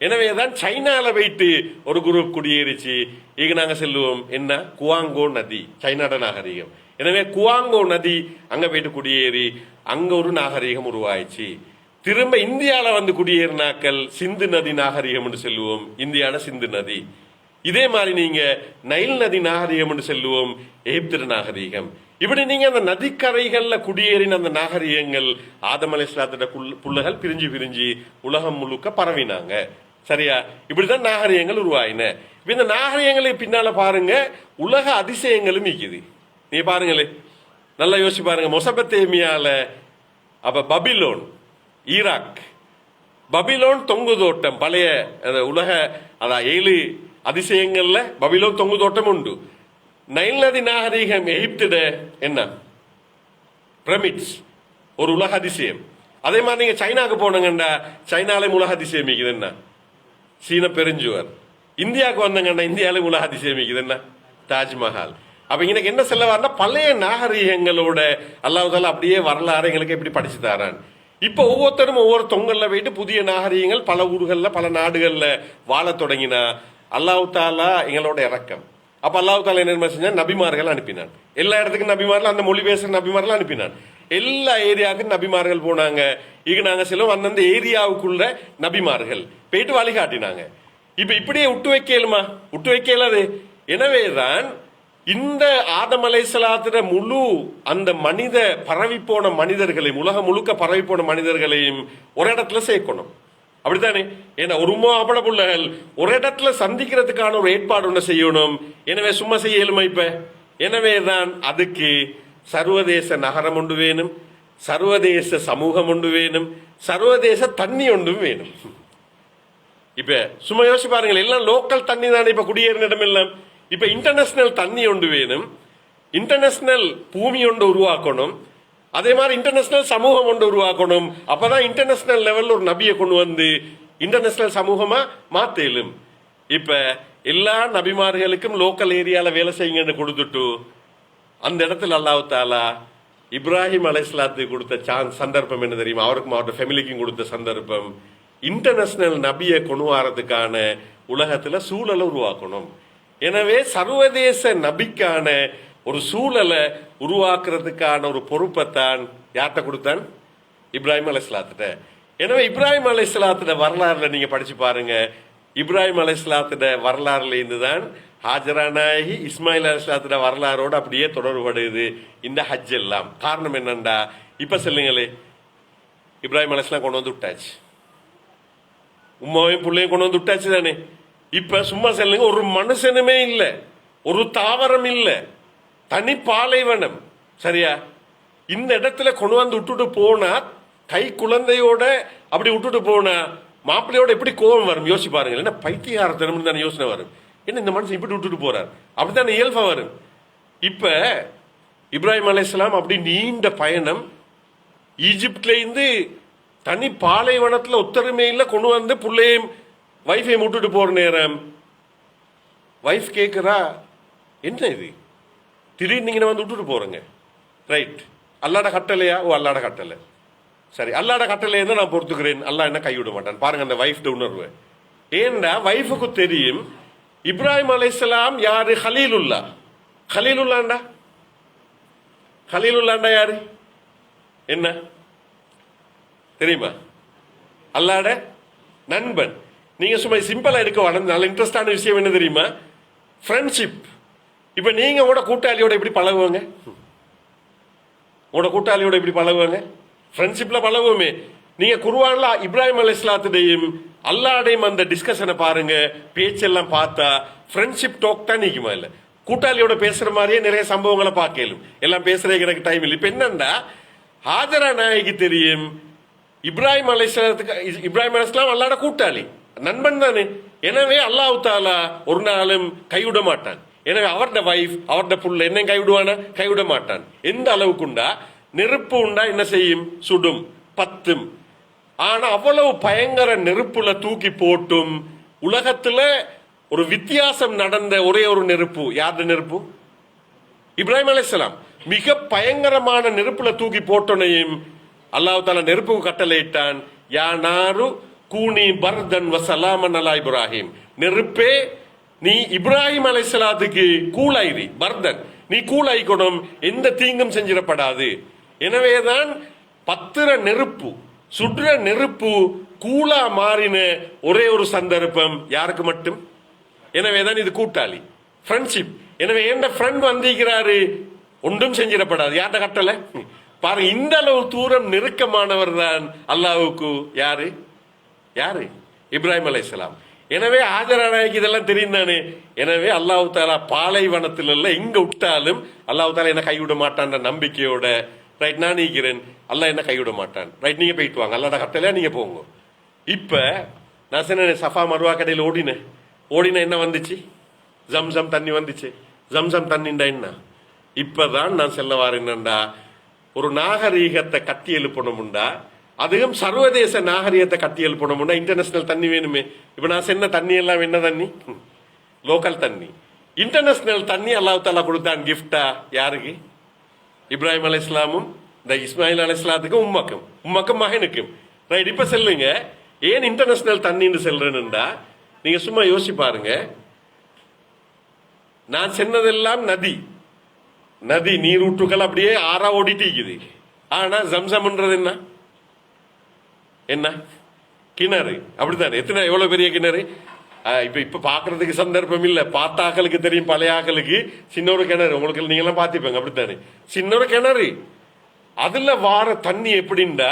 எனவேதான் சைனால போயிட்டு ஒரு குரூப் குடியேறிச்சு. இங்க நாங்க செல்லுவோம் என்ன, குவாங்கோ நதி, சைனாட நாகரீகம். எனவே குவாங்கோ நதி அங்க போயிட்டு குடியேறி அங்க ஒரு நாகரீகம் உருவாயிச்சு. திரும்ப இந்தியால வந்து குடியேறினாக்கள் சிந்து நதி நாகரீகம் என்று செல்லுவோம், இந்தியால சிந்து நதி. இதே மாதிரி நீங்க நைல் நதி நாகரீகம் என்று செல்லுவோம், எகிப்து நாகரீகம். இப்படி நீங்க அந்த நதிக்கரைகள்ல குடியேறின அந்த நாகரீகங்கள் ஆதம் அலைஹிஸ்ஸலாத்துட புள்ளகள் பிரிஞ்சு உலகம் முழுக்க பரவினாங்க. சரியா? இப்படிதான் நாகரீகங்கள் உருவாயின. இந்த நாகரீகங்களுக்கு பின்னால பாருங்க உலக அதிசயங்களும் இருக்குது. நீ பாருங்களே, நல்லா யோசிச்சு பாருங்க. மொசபத்தேமியால அப்ப பபிலோன், ஈராக், பபிலோன் தொங்கு தோட்டம், பழைய உலக 7 அதிசயங்கள்ல பபிலோன் தொங்கு தோட்டம் உண்டு. நைல் நதி நாகரீகம் எகிப்திட என்ன பிரமிட்ஸ், ஒரு உலக அதிசயம். அதே மாதிரி நீங்க சைனாக்கு போனங்கண்டா சைனாலே உலக அதிசயம் இருக்குது என்ன, சீன பெருஞ்சுவர். இந்தியாவுக்கு வந்தங்கன்னா இந்தியாவிலே உலக அதிசயம் இருக்குது என்ன, தாஜ்மஹால். அப்ப எனக்கு என்ன சொல்ல வரனா, பழைய நாகரீகங்களோட அல்லாஹ் தாலா அப்படியே வரலாறு எங்களுக்கு எப்படி படிச்சு தரான். இப்ப ஒவ்வொருத்தரும் ஒவ்வொரு தொங்கல்ல போயிட்டு புதிய நாகரீகங்கள் பல ஊர்கள்ல பல நாடுகள்ல வாழ தொடங்கினா அல்லாஹ் தாலா எங்களோட இறக்கம். அப்ப அல்லாஹ் தாலா என்ன செஞ்சா, நபிமார்கள் அனுப்பினான். எல்லா இடத்துக்கும் நபிமார்கள், அந்த மொழி பேசுற நபிமார்கள் அனுப்பினான். எல்லா ஏரியாவுக்கும் நபிமார்கள் போனாங்க. இங்க நாங்க செல்லும் அந்தந்த ஏரியாவுக்குள்ள நபிமார்கள் போயிட்டு வழிகாட்டினாங்க. இப்ப இப்படியே விட்டு வைக்கலுமா, விட்டு வைக்கலாது. எனவேதான் இந்த ஆதம் அலைஹிஸ்ஸலாத்துட முழு அந்த மனித பரவி போன மனிதர்களையும் உலகம் முழுக்க பரவி போன மனிதர்களையும் ஒரு இடத்துல சேர்க்கணும். அப்படித்தானே? ஏன்னா ஒரு மாபட புள்ளகள் ஒரு இடத்துல சந்திக்கிறதுக்கான ஒரு ஏற்பாடு ஒண்ணு செய்யணும். எனவே சும்மா செய்யலுமா இப்ப? எனவேதான் அதுக்கு சர்வதேச நகரம் ஒன்று வேணும், சர்வதேச சமூகம் ஒன்று வேணும், சர்வதேச தண்ணி ஒன்றும் வேணும். இப்ப சும்மா யோசிச்சு பாருங்கள், எல்லாம் லோக்கல் தண்ணி தானே இப்ப குடியேறின இடம் எல்லாம். இப்ப இன்டர்நேஷனல் தண்ணி ஒன்று வேணும், இன்டர்நேஷனல் பூமி ஒன்று உருவாக்கணும், அதே மாதிரி இன்டர்நேஷனல் சமூகம் ஒன்று உருவாக்கணும். அப்பதான் இன்டர்நேஷனல் லெவல்ல ஒரு நபியை கொண்டு வந்து இன்டர்நேஷனல் சமூகமா மாத்தேலும். இப்ப எல்லா நபிமார்களுக்கும் லோக்கல் ஏரியால வேலை செய்யுங்கன்னு கொடுத்துட்டு அந்த இடத்துல அல்லாஹ் தாலா இப்ராஹிம் அலைஹிஸ்ஸலாத்துக்கு கொடுத்த சந்தர்ப்பம் என்ன தெரியுமா? அவருக்கும் அவருடைய ஃபேமிலிக்கும் கொடுத்த சந்தர்ப்பம், இன்டர்நேஷனல் நபியை கொண்டு வரதுக்கான உலகத்துல சூழலை உருவாக்கணும். எனவே சர்வதேச நபிக்கான ஒரு சூழலை உருவாக்குறதுக்கான ஒரு பொறுப்பைத்தான் யார்கிட்ட கொடுத்தான்? இப்ராஹிம் அலைஹிஸ்ஸலாத்திட்ட. எனவே இப்ராஹிம் அலைஹிஸ்ஸலாத்திட வரலாறுல நீங்க படிச்சு பாருங்க. இப்ராஹிம் அலைஹிஸ்ஸலாத்திட வரலாறுல இருந்துதான் ஹாஜரா நாயகி இஸ்மாயில் அலைஹிஸ்ஸலாத்திட வரலாறோடு அப்படியே தொடர்படுது இந்த ஹஜ் எல்லாம். காரணம் என்னண்டா, இப்ப சொல்லுங்களே, இப்ராஹிம் அலைஹிஸ்ஸலாம் கொண்டு வந்து விட்டாச்சு, உம்மாவையும் பிள்ளையும் கொண்டு வந்து விட்டாச்சு தானே. இப்ப சும்மா சொல்லுங்க, ஒரு மனுஷனுமே இல்ல, ஒரு தாவரம் இல்ல, தனி பாலைவனம், சரியா? இந்த இடத்துல கொண்டு வந்து விட்டுட்டு போனா, கை குழந்தையோட அப்படி விட்டுட்டு போனா மாப்பிள்ளையோட எப்படி கோபம் வரும் யோசிச்சு பாருங்க. என்ன பைத்தியாரத்தனம் தானே யோசனை வரும். என்ன இந்த மனுஷன் இப்படி விட்டுட்டு போறார், அப்படித்தானே இயல்பா வரும். இப்ப இப்ராஹிம் அலைஹிஸ்ஸலாம் அப்படி நீண்ட பயணம், ஈஜிப்ட்ல இருந்து தனி பாலைவனத்துல ஒத்தருமையில கொண்டு வந்து பிள்ளையும் வைஃபையும் விட்டுட்டு போற நேரம் வைஃப் கேட்கிறா, என்ன இது திடீர்னு நீங்க வந்து விட்டுட்டு போறேங்க, ரைட், அல்லாட கட்டளையா? ஓ அல்லாட கட்டளை, சரி, அல்லாட கட்டளை தான் நான் பொறுத்துக்கிறேன், அல்லா என்ன கைவிட மாட்டான். பாருங்க அந்த வைஃப் உணர்வு. ஏண்டா வைஃபுக்கு தெரியும் இப்ராஹிம் அலைஹிஸ்ஸலாம் யாரு? ஹலீலுல்லா. ஹலீலுல்லாண்டா, ஹலீலுல்லாண்டா யாரு? என்ன தெரியுமா? அல்லாட நண்பன். நீங்க சும்மா சிம்பிளா எடுக்க வேணும். நல்ல இன்ட்ரெஸ்டான விஷயம் என்ன தெரியுமா? ஃப்ரெண்ட்ஷிப். இப்ப நீங்க உங்களோட கூட்டாளியோட எப்படி பழகுவாங்க? உங்களோட கூட்டாளியோட எப்படி பழகுவாங்க? ஃப்ரெண்ட்ஷிப்ல பழகுவோமே. நீங்க குர்ஆன்ல இப்ராஹிம் அலைஹிஸ்ஸலாத்துடையும் அல்லாஹ்டையும் அந்த டிஸ்கஷனை பாருங்க, பேச்செல்லாம் பார்த்தா ஃப்ரெண்ட்ஷிப் டாக் தான் நிக்குமா? இல்ல கூட்டாளியோட பேசுற மாதிரியே நிறைய சம்பவங்களை பார்க்கலும். எல்லாம் பேசுறதுக்கு எனக்கு டைம் இல்லை. இப்ப என்னண்டா, ஹாஜரா நாயகி தெரியும் இப்ராஹிம் அலைஹிஸ்ஸலாம் அல்லாஹ்ட கூட்டாளி, நண்பன் தானே. எனவே அல்லாஹ் தாலா ஒரு நாளும் கைவிட மாட்டான். எனவே அவருடைய வைஃப், அவருடைய புள்ள என்ன கைவிடுவானா? கைவிட மாட்டான். எந்த அளவுக்குண்டா, நெருப்பு உண்டா என்ன செய்யும்? சுடும், பத்தும். ஆனா அவ்வளவு பயங்கர நெருப்புல தூக்கி போட்டும் உலகத்துல ஒரு வித்தியாசம் நடந்த ஒரே ஒரு நெருப்பு, யாருடைய நெருப்பு? இப்ராஹிம் அலைஹிஸ்ஸலாம். மிக பயங்கரமான நெருப்புல தூக்கி போட்டோனையும் அல்லாஹ் தஆலா நெருப்புக்கு கட்டளையிட்டான், யா நாரு கூனி பர்தன் வசலாமன் அலா இப்ராஹிம். நெருப்பே நீ இப்ராஹிம் அலைஹிஸ்ஸலாத்துக்கு கூலாயிரி, பர்தன், நீ கூலாய்க்கணும், எந்த தீங்கும் செஞ்சிடப்படாது. எனவேதான் பத்திர நெருப்பு, சுடுற நெருப்பு கூலா மாறின ஒரே ஒரு சந்தர்ப்பம் யாருக்கு மட்டும்? எனவேதான் இது கூட்டாளி, ஃப்ரெண்ட்ஷிப். எனவே எந்த ஃப்ரெண்ட் வந்திருக்கிறாரு, ஒன்றும் செஞ்சிடப்படாது. யார்கிட்ட கட்டளை பாருங்க. இந்த அளவு தூரம் நெருக்கமானவர் தான் அல்லாஹ்வுக்கு. யாரு? யாரு? இப்ராஹிம் அலைஹிஸ்ஸலாம். எனவே ஹாஜரா நாயகி இதெல்லாம் தெரியும் தானே. எனவே அல்லாஹ் தாலா பாலைவனத்தில் எல்லாம் எங்க விட்டாலும் அல்லாஹ் தாலா என்ன கைவிட மாட்டான்ற நம்பிக்கையோட, ரைட், நான் நீக்கிறேன், அல்லாஹ் என்ன கைவிட மாட்டான், ரைட், நீங்க போயிட்டு வாங்க, அல்லாஹ்ட கட்டளையா நீங்க போங்க. இப்ப நான் சொன்ன சஃபா மருவா கடையில் ஓடின என்ன வந்துச்சு? ஜம்சம் தண்ணி வந்துச்சு. ஜம்சம் தண்ணிண்டா என்ன? இப்பதான் நான் செல்ல வாரேன்டா, ஒரு நாகரீகத்தை கட்டி எழுப்பணும்டா, அதுவும் சர்வதேச நாகரீகத்தை கட்டி எழுப்பணும்டா இன்டர்நேஷனல் தண்ணி வேணுமே. இப்ப நான் சொன்ன தண்ணி எல்லாம் என்ன தண்ணி? லோக்கல் தண்ணி. இன்டர்நேஷனல் தண்ணி அல்லாஹ் தஆலா கொடுத்தான் கிஃப்டா. யாருக்கு? இப்ராஹிம் அலைஹிஸ்ஸலாமும் இந்த இஸ்மாயில் அலைஹிஸ்ஸலாத்துக்கும் உம்மக்கும் மகனுக்கும். ரைட். இப்ப சொல்லுங்க, ஏன் இன்டர்நேஷனல் தண்ணின்னு செல்றேன்னுடா, நீங்க சும்மா யோசிச்சு பாருங்க. நான் சொன்னதெல்லாம் நதி நீரூற்றுகள் அப்படியே ஆறா ஓடிட்டு இருக்குது. ஆனா ஜம்சம்ன்றது என்ன? கிணறு. அப்படித்தானே? எத்தனை எவ்வளவு பெரிய கிணறு. இப்ப பாக்குறதுக்கு சந்தர்ப்பம் இல்ல, பார்த்த ஆக்களுக்கு தெரியும், பழைய ஆக்களுக்கு சின்ன ஒரு கிணறு, உங்களுக்கு நீங்க எல்லாம் பாத்திப்பாங்க. அப்படித்தானே? சின்ன ஒரு கிணறு. அதுல வார தண்ணி எப்படின்னா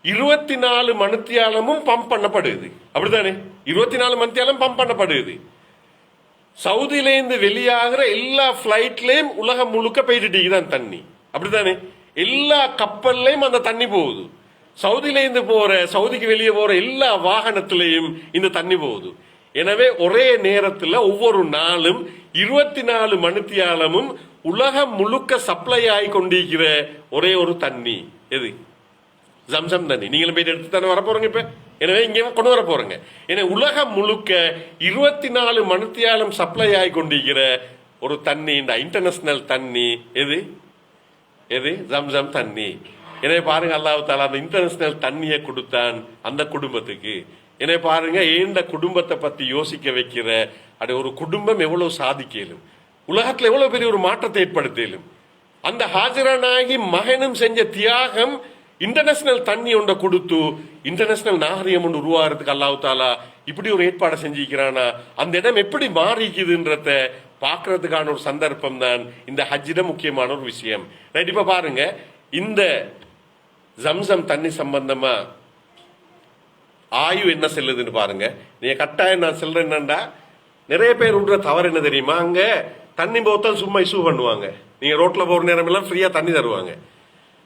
24 மணித்தியாலமும் பம்ப் பண்ணப்படுது. அப்படித்தானே? 24 மணித்தியாலம் பம்ப் பண்ணப்படுது. சவுதியில இருந்து வெளியாகிற எல்லா பிளைட்லயும் உலகம் முழுக்க போயிட்டு தான் தண்ணி. அப்படித்தானே? எல்லா கப்பல்லையும் அந்த தண்ணி போகுது. சவுதியில இருந்து போற, சவுதிக்கு வெளியே போற எல்லா வாகனத்திலையும் இந்த தண்ணி போகுது. எனவே ஒரே நேரத்தில் ஒவ்வொரு நாளும் 24 மணித்தியாலமும் உலகம் முழுக்க சப்ளை ஆகி கொண்டிருக்கிற ஒரே ஒரு தண்ணி எது? ஜம்சம் தண்ணி. நீங்களும் போய் எடுத்து தானே வர போறீங்க இப்ப. எனவே இங்கே கொண்டு வர போறீங்க. எனவே உலகம் முழுக்க 24 மணித்தியாலம் சப்ளை ஆகி கொண்டிருக்கிற ஒரு தண்ணி, இந்த இன்டர்நேஷனல் தண்ணி எது? எது? ஜம்சம் தண்ணி. எனவே பாருங்க, அல்லாஹ் தஆலா அந்த இன்டர்நேஷனல் தண்ணியை கொடுத்தான் அந்த குடும்பத்துக்கு. எனவே பாருங்க, ஏந்த குடும்பத்தை பத்தி யோசிக்க வைக்கிற அது ஒரு குடும்பம் எவ்வளவு சாதிக்கலும், உலகத்துல எவ்வளவு பெரிய ஒரு மாற்றத்தை ஏற்படுத்தலும். அந்த ஹாஜரானாகி மகனும் செஞ்ச தியாகம் இன்டர்நேஷனல் தண்ணி ஒன்றை கொடுத்து இன்டர்நேஷனல் நாகரிகம் ஒன்று உருவாகிறதுக்கு அல்லாஹ் தஆலா இப்படி ஒரு ஏற்பாடை செஞ்சிருக்கிறானா, அந்த இடம் எப்படி மாறிக்குதுன்றத பார்க்கறதுக்கான ஒரு சந்தர்ப்பம் தான் இந்த ஹஜ்ஜிட முக்கியமான ஒரு விஷயம். ரைட். இப்ப பாருங்க, இந்த ஜம்சம் தண்ணி சம்பந்தமா ஆய்வு என்ன செல்லுதுன்னு பாருங்க. நீங்க கட்டாயம் நான் சொல்றேன் என்னண்டா, நிறைய பேர் உள்ள தவறு என்ன தெரியுமா, அங்க தண்ணி போத்தல் சும்மா இஷ்யூ பண்ணுவாங்க. நீங்க ரோட்ல போற நேரம் எல்லாம் ஃப்ரீயா தண்ணி தருவாங்க.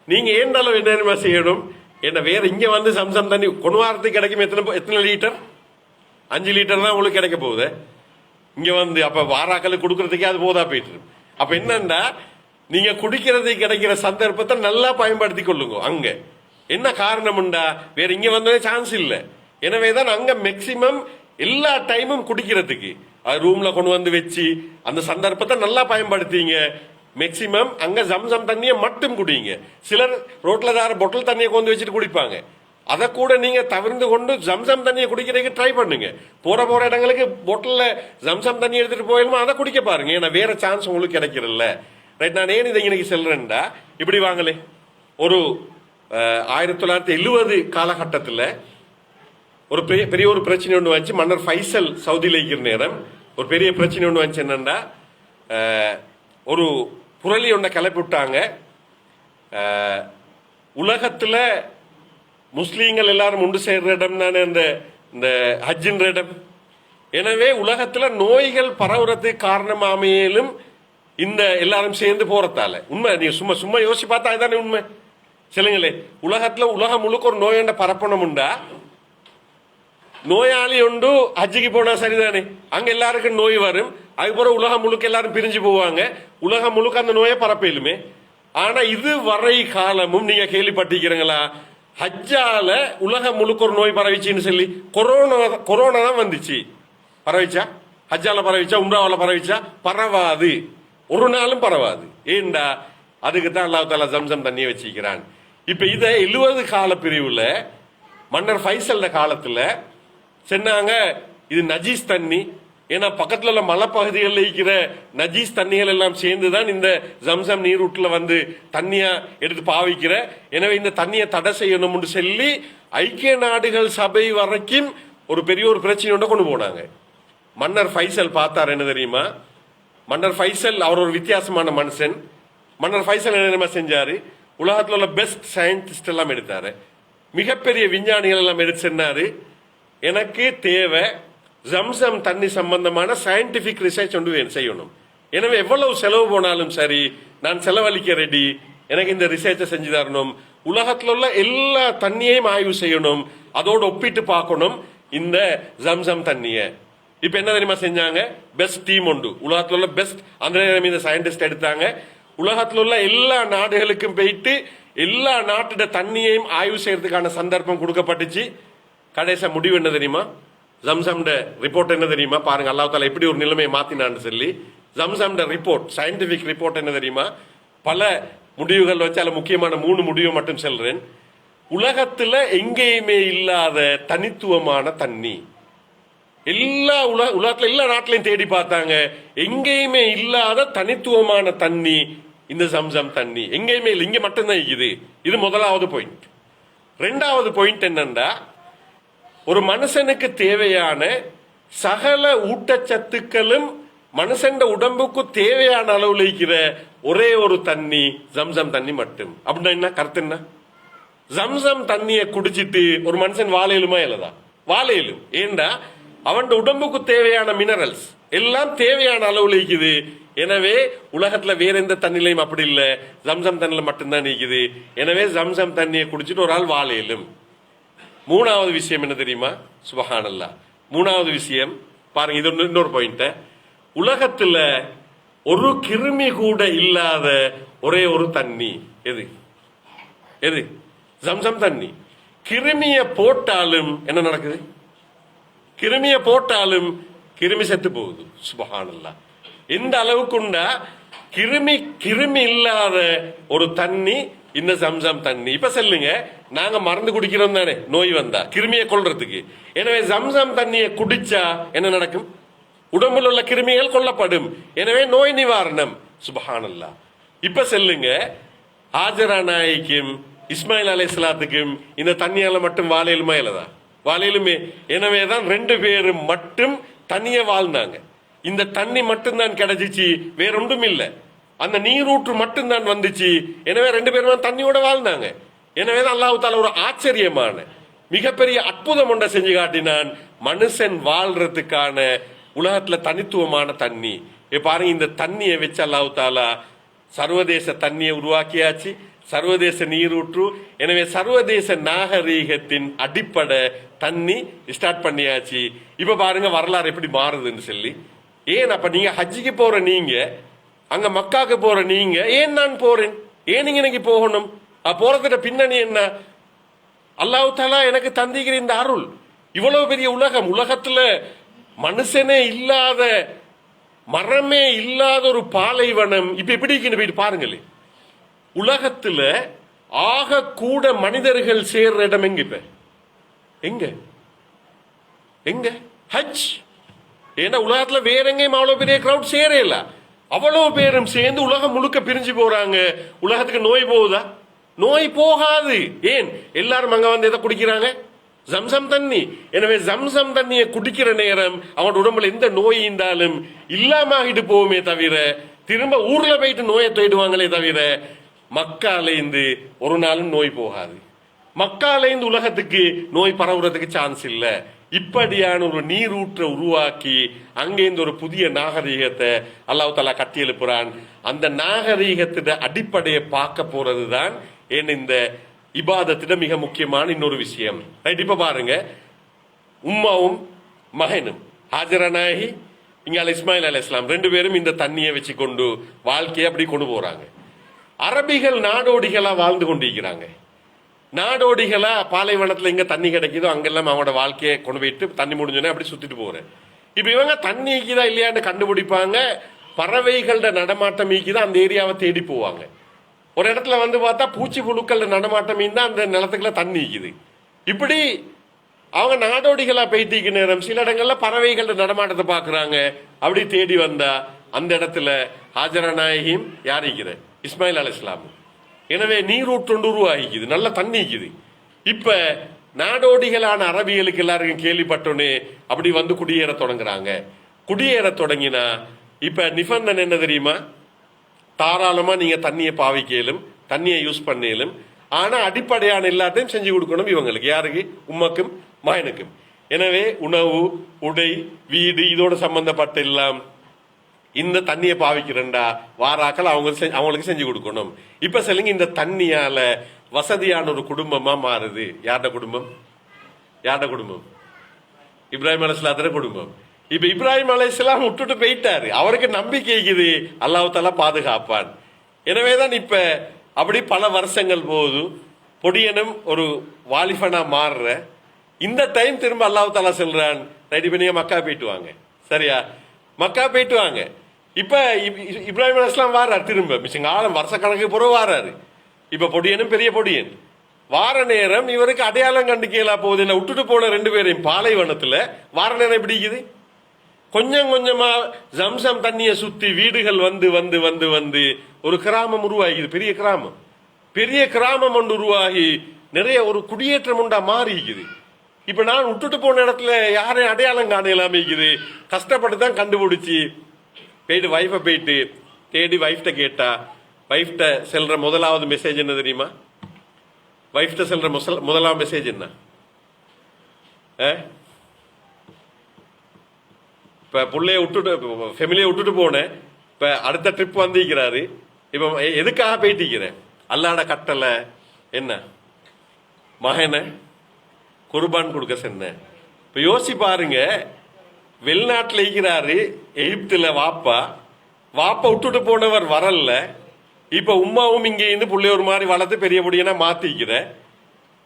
நீங்க ஏண்டாலும் என்ன செய்யணும், என்ன வேற இங்க வந்து சம்சம் தண்ணி கொண்டு வாரத்துக்கு கிடைக்கும். எத்தனை லிட்டர்? 5 லிட்டர் தான் உங்களுக்கு கிடைக்க போகுது. இங்க வந்து அப்ப வாராக்களுக்கு கொடுக்கறதுக்கே அது போதா போயிட்டு. அப்ப என்னன்னா, நீங்க குடிக்கிறதுக்கு கிடைக்கிற சந்தர்ப்பத்தை நல்லா பயன்படுத்தி கொள்ளுங்க. அங்க என்ன காரணம்டா, வேற இங்க வந்ததே சான்ஸ் இல்ல. எனவேதான் அங்க மேக்சிமம் எல்லா டைமும் குடிக்கிறதுக்கு ரூம்ல கொண்டு வந்து வச்சு அந்த சந்தர்ப்பத்தை நல்லா பயன்படுத்திங்க. மேக்சிமம் அங்க ஜம்சம் தண்ணியை மட்டும் குடிங்க. சிலர் ரோட்ல தார பொட்டல் தண்ணியை கொண்டு வச்சுட்டு குடிப்பாங்க. அதை கூட நீங்க தவிர்த்து கொண்டு ஜம்சம் தண்ணியை குடிக்கிறதுக்கு ட்ரை பண்ணுங்க. போற இடங்களுக்கு பொட்டல்ல ஜம்சம் தண்ணி எடுத்துட்டு போயிடுமா, அதை குடிக்க பாருங்க. ஏன்னா வேற சான்ஸ் உங்களுக்கு கிடைக்கிறல்ல. ரைட். நான் ஏன் இதை இன்னைக்கு செல்றேன்டா, இப்படி வாங்கலே, ஒரு 1970 காலகட்டத்தில் ஒரு பெரிய ஒரு பிரச்சனை ஒன்று வந்துச்சு. மன்னர் ஃபைசல் சவுதியில் இருக்கிற நேரம் ஒரு பெரிய பிரச்சனை ஒன்று வந்துச்சு. என்னன்னா, ஒரு புரளி ஒன்றை கிளப்பி விட்டாங்க. உலகத்துல முஸ்லீம்கள் எல்லாரும் உண்டு சேர்ற இடம் தானே இந்த ஹஜ்ஜின் இடம். எனவே உலகத்துல நோய்கள் பரவுறதுக்கு காரணமாமையிலும் இந்த எல்லாரும் சேர்ந்து போறதால. உண்மை, நீங்க சும்மா யோசிச்சு பார்த்தா அதுதானே உண்மை. சொல்லுங்களே, உலகம் முழுக்க ஒரு நோயண்ட பரப்பணம் உண்டா? நோயாளி உண்டு ஹஜ்ஜிக்கு போனா சரிதானே, அங்க எல்லாருக்கும் நோய் வரும். அதுக்கப்புறம் உலகம் முழுக்க எல்லாரும் பிரிஞ்சு போவாங்க. உலகம் முழுக்க அந்த நோயை பரப்பிலுமே. ஆனா இது வரை காலமும் நீங்க கேள்விப்பட்டிருக்கிறீங்களா, ஹஜ்ஜால உலகம் முழுக்க ஒரு நோய் பரவிச்சுன்னு சொல்லி? கொரோனா தான் வந்துச்சு. பரவிச்சா? ஹஜ்ஜால பரவிச்சா? உம்ராவால பரவிச்சா? பரவாது, ஒரு நாளும் பரவாது. ஏண்டா, அதுக்கு தான் அல்லாஹ் தஆலா ஜம்சம் தண்ணியை வச்சிருக்கிறான். இப்ப இத 70 கால பிரிவுல மன்னர் ஃபைசல் காலத்துல சொன்னாங்க, இது நஜீஸ் தண்ணி. ஏன்னா பக்கத்துல உள்ள மலைப்பகுதிகளில் இருக்கிற நஜீஸ் தண்ணிகள் எல்லாம் சேர்ந்துதான் இந்த ஜம்சம் நீரூட்டுல வந்து தண்ணியா எடுத்து பாவிக்கிற. எனவே இந்த தண்ணியை தடை செய்யணும்னு சொல்லி ஐக்கிய நாடுகள் சபை வரைக்கும் ஒரு பெரிய ஒரு பிரச்சனையோட கொண்டு போனாங்க. மன்னர் ஃபைசல் பார்த்தார். என்ன தெரியுமா, மன்னர் ஃபைசல் அவர் ஒரு வித்தியாசமான மனுஷன். மன்னர் ஃபைசல் என்ன செஞ்சாரு, உலகத்தில் உள்ள பெஸ்ட் சயின்டிஸ்ட் எல்லாம் எடுத்தாரு, மிகப்பெரிய விஞ்ஞானிகள் எல்லாம் எடுத்து சொன்னாரு, எனக்கு தேவை ஜம்சம் தண்ணி சம்பந்தமான சயின்டிபிக் ரிசர்ச் ஒன்று செய்யணும். எனவே எவ்வளவு செலவு போனாலும் சரி, நான் செலவழிக்க ரெடி, எனக்கு இந்த ரிசர்ச்சை செஞ்சு தரணும். உலகத்தில் உள்ள எல்லா தண்ணியையும் ஆய்வு செய்யணும், அதோடு ஒப்பிட்டு பார்க்கணும் இந்த ஜம்சம் தண்ணியை. இப்ப என்ன தெரியுமா செஞ்சாங்க, பெஸ்ட் டீம் உண்டு, உலகத்தில் உள்ள பெஸ்ட் அந்த சயின்டிஸ்ட் எடுத்தாங்க. உலகத்தில் உள்ள எல்லா நாடுகளுக்கும் போயிட்டு எல்லா நாட்டோட தண்ணியையும் ஆய்வு செய்யறதுக்கான சந்தர்ப்பம் கொடுக்கப்பட்டுச்சு. கடைசி முடிவு என்ன தெரியுமா, ஜம்சம் ரிப்போர்ட் என்ன தெரியுமா, பாருங்க அல்லாஹ் தஆலா எப்படி ஒரு நிலைமையை மாத்தினான்னு சொல்லி. ஜம்சம் ரிப்போர்ட், சயின்டிபிக் ரிப்போர்ட் என்ன தெரியுமா, பல முடிவுகள் வச்சு அதுல முக்கியமான 3 முடிவு மட்டும் சொல்றேன். உலகத்துல எங்கேயுமே இல்லாத தனித்துவமான தண்ணி. உலகத்துல எல்லா நாட்டிலையும் தேடி பார்த்தாங்க, எங்கேயுமே இல்லாத தனித்துவமான தண்ணி இந்த ஜம்சம் தண்ணி. எங்கேயுமே இல்லை, இங்க மட்டும்தான் இருக்குது. இது முதலாவது பாயிண்ட். 2வது பாயிண்ட் என்னன்னா, ஒரு மனுஷனுக்கு தேவையான சகல ஊட்டச்சத்துக்களும் மனுஷன் உடம்புக்கு தேவையான அளவுல இருக்கிற ஒரே ஒரு தண்ணி ஜம்சம் தண்ணி மட்டும். அப்படின்னா என்ன கருத்து, என்ன ஜம்சம் தண்ணியை குடிச்சிட்டு ஒரு மனுஷன் வாழையிலுமா இல்லதா? வாழையிலும். ஏண்டா அவன் உடம்புக்கு தேவையான மினரல்ஸ் எல்லாம் தேவையான அளவுல இருக்குது. எனவே உலகத்துல வேற எந்த தண்ணிலையும் அப்படி இல்ல, ஜம்சம் தண்ணில மட்டும்தான் நீக்குது. எனவே ஜம்சம் தண்ணியை குடிச்சிட்டு ஒரு ஆள் வாழையிலும். மூணாவது விஷயம் என்ன தெரியுமா? சுபஹானல்லாஹ். மூணாவது விஷயம் பாருங்க, இது இன்னொரு பாயிண்ட். உலகத்துல ஒரு கிருமி கூட இல்லாத ஒரே ஒரு தண்ணி எது? எது? ஜம்சம் தண்ணி. கிருமிய போட்டாலும் என்ன நடக்குது? கிருமிய போட்டாலும் கிருமி செத்து போகுது. சுபஹானல்லாஹ். இந்த அளவுக்குண்டா கிருமி இல்லாத ஒரு தண்ணி இந்த ஜம்சம் தண்ணி. இப்ப சொல்லுங்க, நாங்க மருந்து குடிக்கிறோம் தானே நோய் வந்தா கிருமியை கொல்றதுக்கு. எனவே ஜம்சம் தண்ணியை குடிச்சா என்ன நடக்கும்? உடம்புல உள்ள கிருமிகள் கொல்லப்படும். எனவே நோய் நிவாரணம். சுபஹானல்லாஹ். இப்ப சொல்லுங்க, ஹாஜரா நாய்க்கும் இஸ்மாயில் அலைஹிஸ்ஸலாத்துக்கும் இந்த தண்ணியால மட்டும் வாழையிலுமா இல்லதா? வாழையிலுமே. எனவேதான் 2 பேரும் மட்டும் தண்ணிய வாழ்ந்தாங்க. இந்த தண்ணி மட்டும்தான் கிடைச்சிச்சு, வேற ஒன்றும் இல்ல. அந்த நீரூற்று மட்டும்தான் வந்துச்சு. எனவே 2 பேரும் தண்ணியோட வாழ்ந்தாங்க. எனவேதான் அல்லாஹ் தஆலா ஒரு ஆச்சரியமான மிகப்பெரிய அற்புதம் ஒன்றை செஞ்சு காட்டினான். மனுஷன் வாழ்றதுக்கான உலகத்துல தனித்துவமான தண்ணி. பாருங்க, இந்த தண்ணியை வச்சு அல்லாஹ் தஆலா சர்வதேச தண்ணியை உருவாக்கியாச்சு, சர்வதேச நீரூற்று. எனவே சர்வதேச நாகரீகத்தின் அடிப்படை தண்ணி ஸ்டார்ட் பண்ணியாச்சு. இப்ப பாருங்க வரலாறு எப்படி மாறுதுன்னு சொல்லி. ஏன் அப்ப நீங்க ஹஜ்ஜிக்கு போற நீங்க, அங்க மக்காக்கு போற நீங்க, ஏன் நான் போறேன், ஏன் நீங்க எனக்கு போகணும்? போறதுட பின்னணி என்ன? அல்லாஹ் தஆலா எனக்கு தந்திக்கிற இந்த அருள். இவ்வளவு பெரிய உலகம், உலகத்துல மனுஷனே இல்லாத, மரமே இல்லாத ஒரு பாலைவனம் இப்ப எப்படி போயிட்டு பாருங்களே. உலகத்துல ஆக கூட மனிதர்கள் சேர்ற இடம் எங்க? இப்ப எங்க? எங்க? ஹஜ். ஏன்னா உலகத்துல வேற எங்கேயும் அவ்வளவு பெரிய கிரௌட் சேரல. அவ்வளவு பேரும் சேர்ந்து உலகம் முழுக்க பிரிஞ்சு போறாங்க. உலகத்துக்கு நோய் போகுதா? நோய் போகாது. ஏன்? எல்லாரும் அங்க வந்து எதை குடிக்கிறாங்க? ஜம்சம் தண்ணி. எனவே ஜம்சம் தண்ணியை குடிக்கிற நேரம் அவனோட உடம்புல எந்த நோய் இருந்தாலும் இல்லாம ஆகிட்டு போகுமே தவிர, திரும்ப ஊர்ல போயிட்டு நோயை தேடுவாங்களே தவிர, மக்காலேந்து ஒரு நாளும் நோய் போகாது. மக்காலேந்து உலகத்துக்கு நோய் பரவுறதுக்கு சான்ஸ் இல்ல. இப்படியான ஒரு நீரூற்றை உருவாக்கி அங்கேருந்து ஒரு புதிய நாகரீகத்தை அல்லாஹ் தஆலா கட்டி எழுப்புறான். அந்த நாகரீகத்திட அடிப்படையை பார்க்க போறதுதான் ஏன் இந்த இபாதத்திட மிக முக்கியமான இன்னொரு விஷயம். ரைட். இப்ப பாருங்க, உம்மாவும் மகனும் ஹாஜரா நாயகி இங்க இஸ்மாயில் அலைஹிஸ்ஸலாம் 2 பேரும் இந்த தண்ணியை வச்சு கொண்டு வாழ்க்கையை அப்படி கொண்டு போறாங்க. அரபிகள் நாடோடிகளா வாழ்ந்து கொண்டிருக்கிறாங்க. நாடோடிகளா பாலைவனத்துல எங்க தண்ணி கிடைக்குதோ அங்கெல்லாம் அவனோட வாழ்க்கையை கொண்டு போயிட்டு தண்ணி முடிஞ்சோன்னே அப்படி சுத்திட்டு போறேன். இப்ப இவங்க தண்ணி ஈக்குதா இல்லையான்னு கண்டுபிடிப்பாங்க. பறவைகளோட நடமாட்டம் ஈக்குதா அந்த ஏரியாவை தேடி போவாங்க. ஒரு இடத்துல வந்து பார்த்தா பூச்சி புழுக்கள நடமாட்டம் தான் அந்த நிலத்துக்குள்ள தண்ணி ஈக்குது. இப்படி அவங்க நாடோடிகளா போயிட்டு நேரம் சில இடங்கள்ல பறவைகளோட நடமாட்டத்தை பாக்குறாங்க. அப்படி தேடி வந்தா அந்த இடத்துல ஹாஜரா நாயகியும் யார் ஈக்குது? இஸ்மாயில் அலைஹிஸ்ஸலாம். எனவே நீரூற்றொண்டு உருவாகிக்குது, நல்ல தண்ணிக்குது. இப்ப நாடோடிகளான அரபிகளுக்கு எல்லாருக்கும் கேள்விப்பட்டோன்னே அப்படி வந்து குடியேற தொடங்குறாங்க. குடியேற தொடங்கினா இப்ப நிபந்தனை என்ன தெரியுமா? தாராளமா நீங்க தண்ணியை பாவிக்கலும், தண்ணியை யூஸ் பண்ணலும். ஆனா அடிப்படையான எல்லாத்தையும் செஞ்சு கொடுக்கணும் இவங்களுக்கு. யாருக்கு? உம்மக்கும் மகனுக்கும். எனவே உணவு, உடை, வீடு இதோட சம்பந்தப்பட்ட எல்லாம் இந்த தண்ணியை பாவிக்கிறண்டா வாராக்கள் அவங்களுக்கு செஞ்சு கொடுக்கணும். இப்ப சொல்லுங்க, இந்த தண்ணியால வசதியான ஒரு குடும்பமா மாறுது. யார்ட குடும்பம்? யார்ட குடும்பம்? இப்ராஹிம் அலைஹிஸ்ஸலாத்தோட குடும்பம். இப்ப இப்ராஹிம் அலைஹிஸ்ஸலாம் விட்டுட்டு போயிட்டாரு. அவருக்கு நம்பிக்கை இருக்குது அல்லாஹ் தஆலா பாதுகாப்பான். எனவேதான் இப்ப அப்படி பல வருஷங்கள் போகுது. பொடியனும் ஒரு வாலிபனா மாறுற இந்த டைம் திரும்ப அல்லாஹ் தஆலா சொல்றான், ரைட், இப்ப நீங்க மக்கா போயிட்டு வாங்க. சரியா? மக்கா போயிட்டு வாங்க. இப்ப இப்ராஹிம் அலைஹிஸ்ஸலாம் வாராரு திரும்ப. மிச்சங்காலம் வருஷ கணக்கு பிறகு வாராரு. இப்ப பொடியனும் பெரிய பொடியன் வார நேரம் இவருக்கு அடையாளம் கண்டுக்கலா போகுது. இல்ல விட்டுட்டு போன 2 பேரையும் பாலைவனத்துல வார நேரம் எப்படி இருக்குது? கொஞ்சம் கொஞ்சமா ஜம்சம் தண்ணியை சுத்தி வீடுகள் வந்து வந்து வந்து வந்து ஒரு கிராமம் உருவாகிது. பெரிய கிராமம், பெரிய கிராமம் ஒன்று உருவாகி நிறைய ஒரு குடியேற்றம் உண்டா மாறி இருக்குது. இப்ப நான் விட்டுட்டு போன இடத்துல யாரையும் அடையாளம் காண இல்லாம இருக்குது. கஷ்டப்பட்டு தான் கண்டுபிடிச்சி போயிட்டு வைஃபை போயிட்டு தேடி வைஃப்ட கேட்டா, வைஃப்ட செல்ற முதலாவது மெசேஜ் என்ன தெரியுமா? வைஃப்ட செல்ற முதலாவது மெசேஜ் என்ன? இப்ப பிள்ளைய விட்டுட்டு ஃபேமிலியை விட்டுட்டு போனேன், இப்ப அடுத்த ட்ரிப் வந்திருக்கிறாரு. இப்ப எதுக்காக போயிட்டிருக்கிறேன்? அல்லாட கட்டளை என்ன? மகனை குர்பான் கொடுக்க சொன்ன. இப்ப யோசி பாருங்க, வெளிநாட்டில் இருக்கிறாரு, எகிப்துல வாப்பா விட்டுட்டு போனவர் வரல. இப்ப உமாவும் இங்க இருந்து புள்ளை ஒரு மாதிரி வளர்த்து பெரிய பொடியனா மாத்திக்கிற.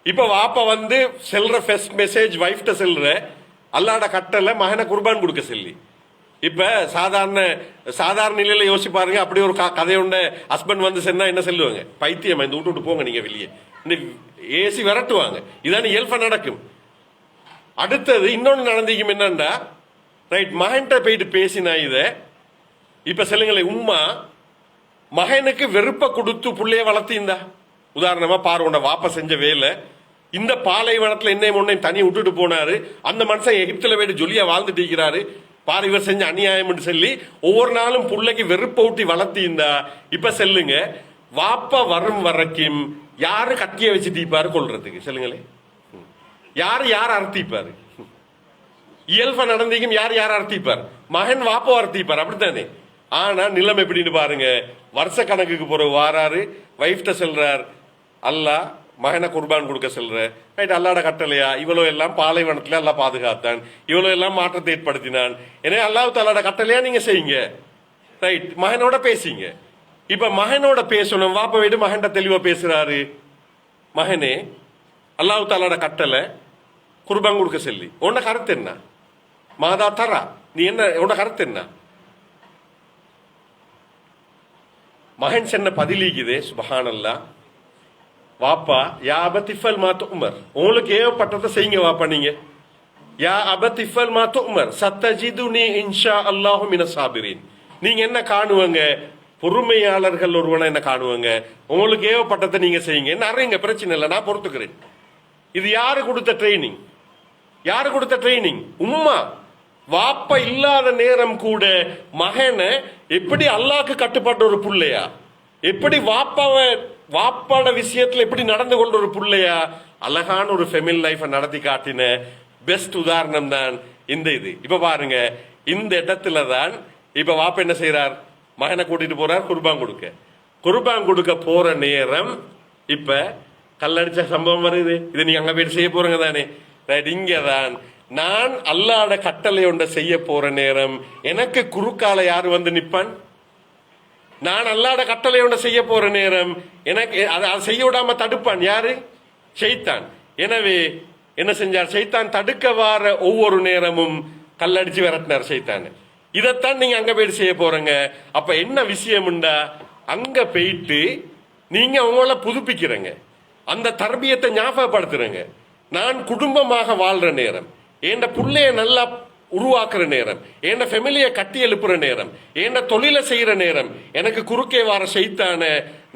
இப்ப வாப்பா வந்து செல்ற ஃபர்ஸ்ட் மெசேஜ் வைஃப்ட செல்ற அல்லாட கட்டளை மகனை குர்பான் கொடுக்க சொல்லி. இப்ப சாதாரண நிலையில யோசி பாருங்க, அப்படி ஒரு கதையுண்ட ஹஸ்பண்ட் வந்து சொன்னா என்ன சொல்லுவாங்க? பைத்தியமா, இந்த விட்டு போங்க நீங்க வெளியே, ஏசி விரட்டுவாங்க. இதான இயல்பா நடக்கும். அடுத்தது இன்னொன்னு நடந்திக்கும். என்னண்டா, ரைட், மகன்கிட்ட போயிட்டு பேசினா இத. இப்ப சொல்லுங்களேன், உம்மா மகனுக்கு வெறுப்ப கொடுத்து புள்ளைய வளர்த்திருந்தா, உதாரணமா பாருங்க, வாப்ப செஞ்ச வேலை இந்த பாலைவனத்துல என்ன ஒன்னை தனி விட்டுட்டு போனாரு. அந்த மனுஷன் எகிப்துல போயிட்டு ஜொலியா வாழ்ந்துட்டு இருக்கிறாரு. பாரு இவர் செஞ்ச அநியாயம் சொல்லி ஒவ்வொரு நாளும் புள்ளைக்கு வெறுப்ப ஊட்டி வளர்த்திருந்தா. இப்ப செல்லுங்க, வாப்பா வரும் வரைக்கும் யாரு கத்திய வச்சு தீப்பாரு கொள்றதுக்கு? சொல்லுங்களேன், யார் அர்த்திப்பாரு? இயல்பா நடந்திக்கும். யார் அர்த்திப்பார்? மகன் வாப்பா அர்த்திப்பார், அப்படித்தானே? ஆனா நிலம் எப்படின்னு பாருங்க. வருஷ கணக்குக்கு போற வாராரு, வைஃப்ட செல்றார், அல்லா மகனை குர்பான் கொடுக்க செல்ற. ரைட், அல்லாட கட்டளையா? இவ்வளவு எல்லாம் பாலைவனத்துல அல்லா பாதுகாத்தான், இவ்வளவு எல்லாம் மாற்றத்தை ஏற்படுத்தினான். எனவே அல்லாஹ் தஆலாட கட்டளையா நீங்க செய்யுங்க. ரைட், மகனோட பேசிங்க. இப்ப மகனோட பேசணும். வாப்ப வீடு மகன்கிட்ட தெளிவா பேசுறாரு, மகனே அல்லாஹ் தஆலாட கட்டளை குர்பான் கொடுக்க சொல்லி. உன்ன கருத்து என்ன? மாதா தரா, நீ என்ன, உன்ன கருத்து என்ன? மகன் சென்ன பதிலீக்குதே, சுபஹானல்லாஹ். வாப்பா, யா அபதிஃபல் மா துமர், உங்களுக்கு ஏவப்பட்டதை செய்யுங்க வாப்பா. நீங்க யா அபதிஃபல் மா துமர் சத்தஜிதுனி இன்ஷா அல்லாஹு மினஸ் சாபிரீன். நீங்க என்ன காணுவங்க? பொறுமையாளர்கள் ஒருவனை என்ன காணுவங்க? உங்களுக்கு ஏவப்பட்டதை நீங்க செய்யுங்க. என்ன அறியுங்க, பிரச்சனை இல்லை, நான் பொறுத்துக்கிறேன். இது யாரு கொடுத்த ட்ரைனிங்? யாரு கொடுத்த ட்ரைனிங்? உம்மா. வாப்பா இல்லாத நேரம் கூட மகனை எப்படி அல்லாஹ்க்கு கட்டுப்பட்ட ஒரு புள்ளையா, எப்படி வாப்பாட விஷயத்துல எப்படி நடந்து கொண்ட ஒரு புள்ளையா, அழகான ஒரு ஃபெமிலி லைஃப் நடத்தி காட்டின பெஸ்ட் உதாரணம் தான் இந்த இது. இப்ப பாருங்க, இந்த இடத்துல தான் இப்ப வாப்பா என்ன செய்யறார்? மகனை கூட்டிட்டு போறார் குர்பான் கொடுக்க போற நேரம் இப்ப கல்லடிச்ச சம்பவம் வருது. இதை நீங்க அங்க போயிட்டு செய்ய போறீங்க தானே? இங்கதான் நான் அல்லாட கட்டளை ஒன்றை செய்ய போற நேரம் எனக்கு குறுக்கால யாரு வந்து நிப்பான்? நான் அல்லாட கட்டளை ஒன்றை செய்ய போற நேரம் எனக்கு அதை செய்ய விடாம தடுப்பான் யாரு? ஷைத்தான். எனவே என்ன செஞ்சார்? ஷைத்தான் தடுக்க வார ஒவ்வொரு நேரமும் கல்லடிச்சு விரட்டினார் ஷைத்தான். இதைத்தான் நீங்க அங்க போயிட்டு செய்ய போறீங்க. அப்ப என்ன விஷயம்டா, அங்க போயிட்டு நீங்க உங்களை புதுப்பிக்கிறீங்க, அந்த தர்பியத்தை ஞாபகப்படுத்துறீங்க. நான் குடும்பமாக வாழ்ற நேரம், என் புள்ளைய நல்லா உருவாக்குற நேரம், என் ஃபெமிலியை கட்டி எழுப்புற நேரம், என் தொழிலை செய்யற நேரம், எனக்கு குறுக்கே வார ஷைத்தான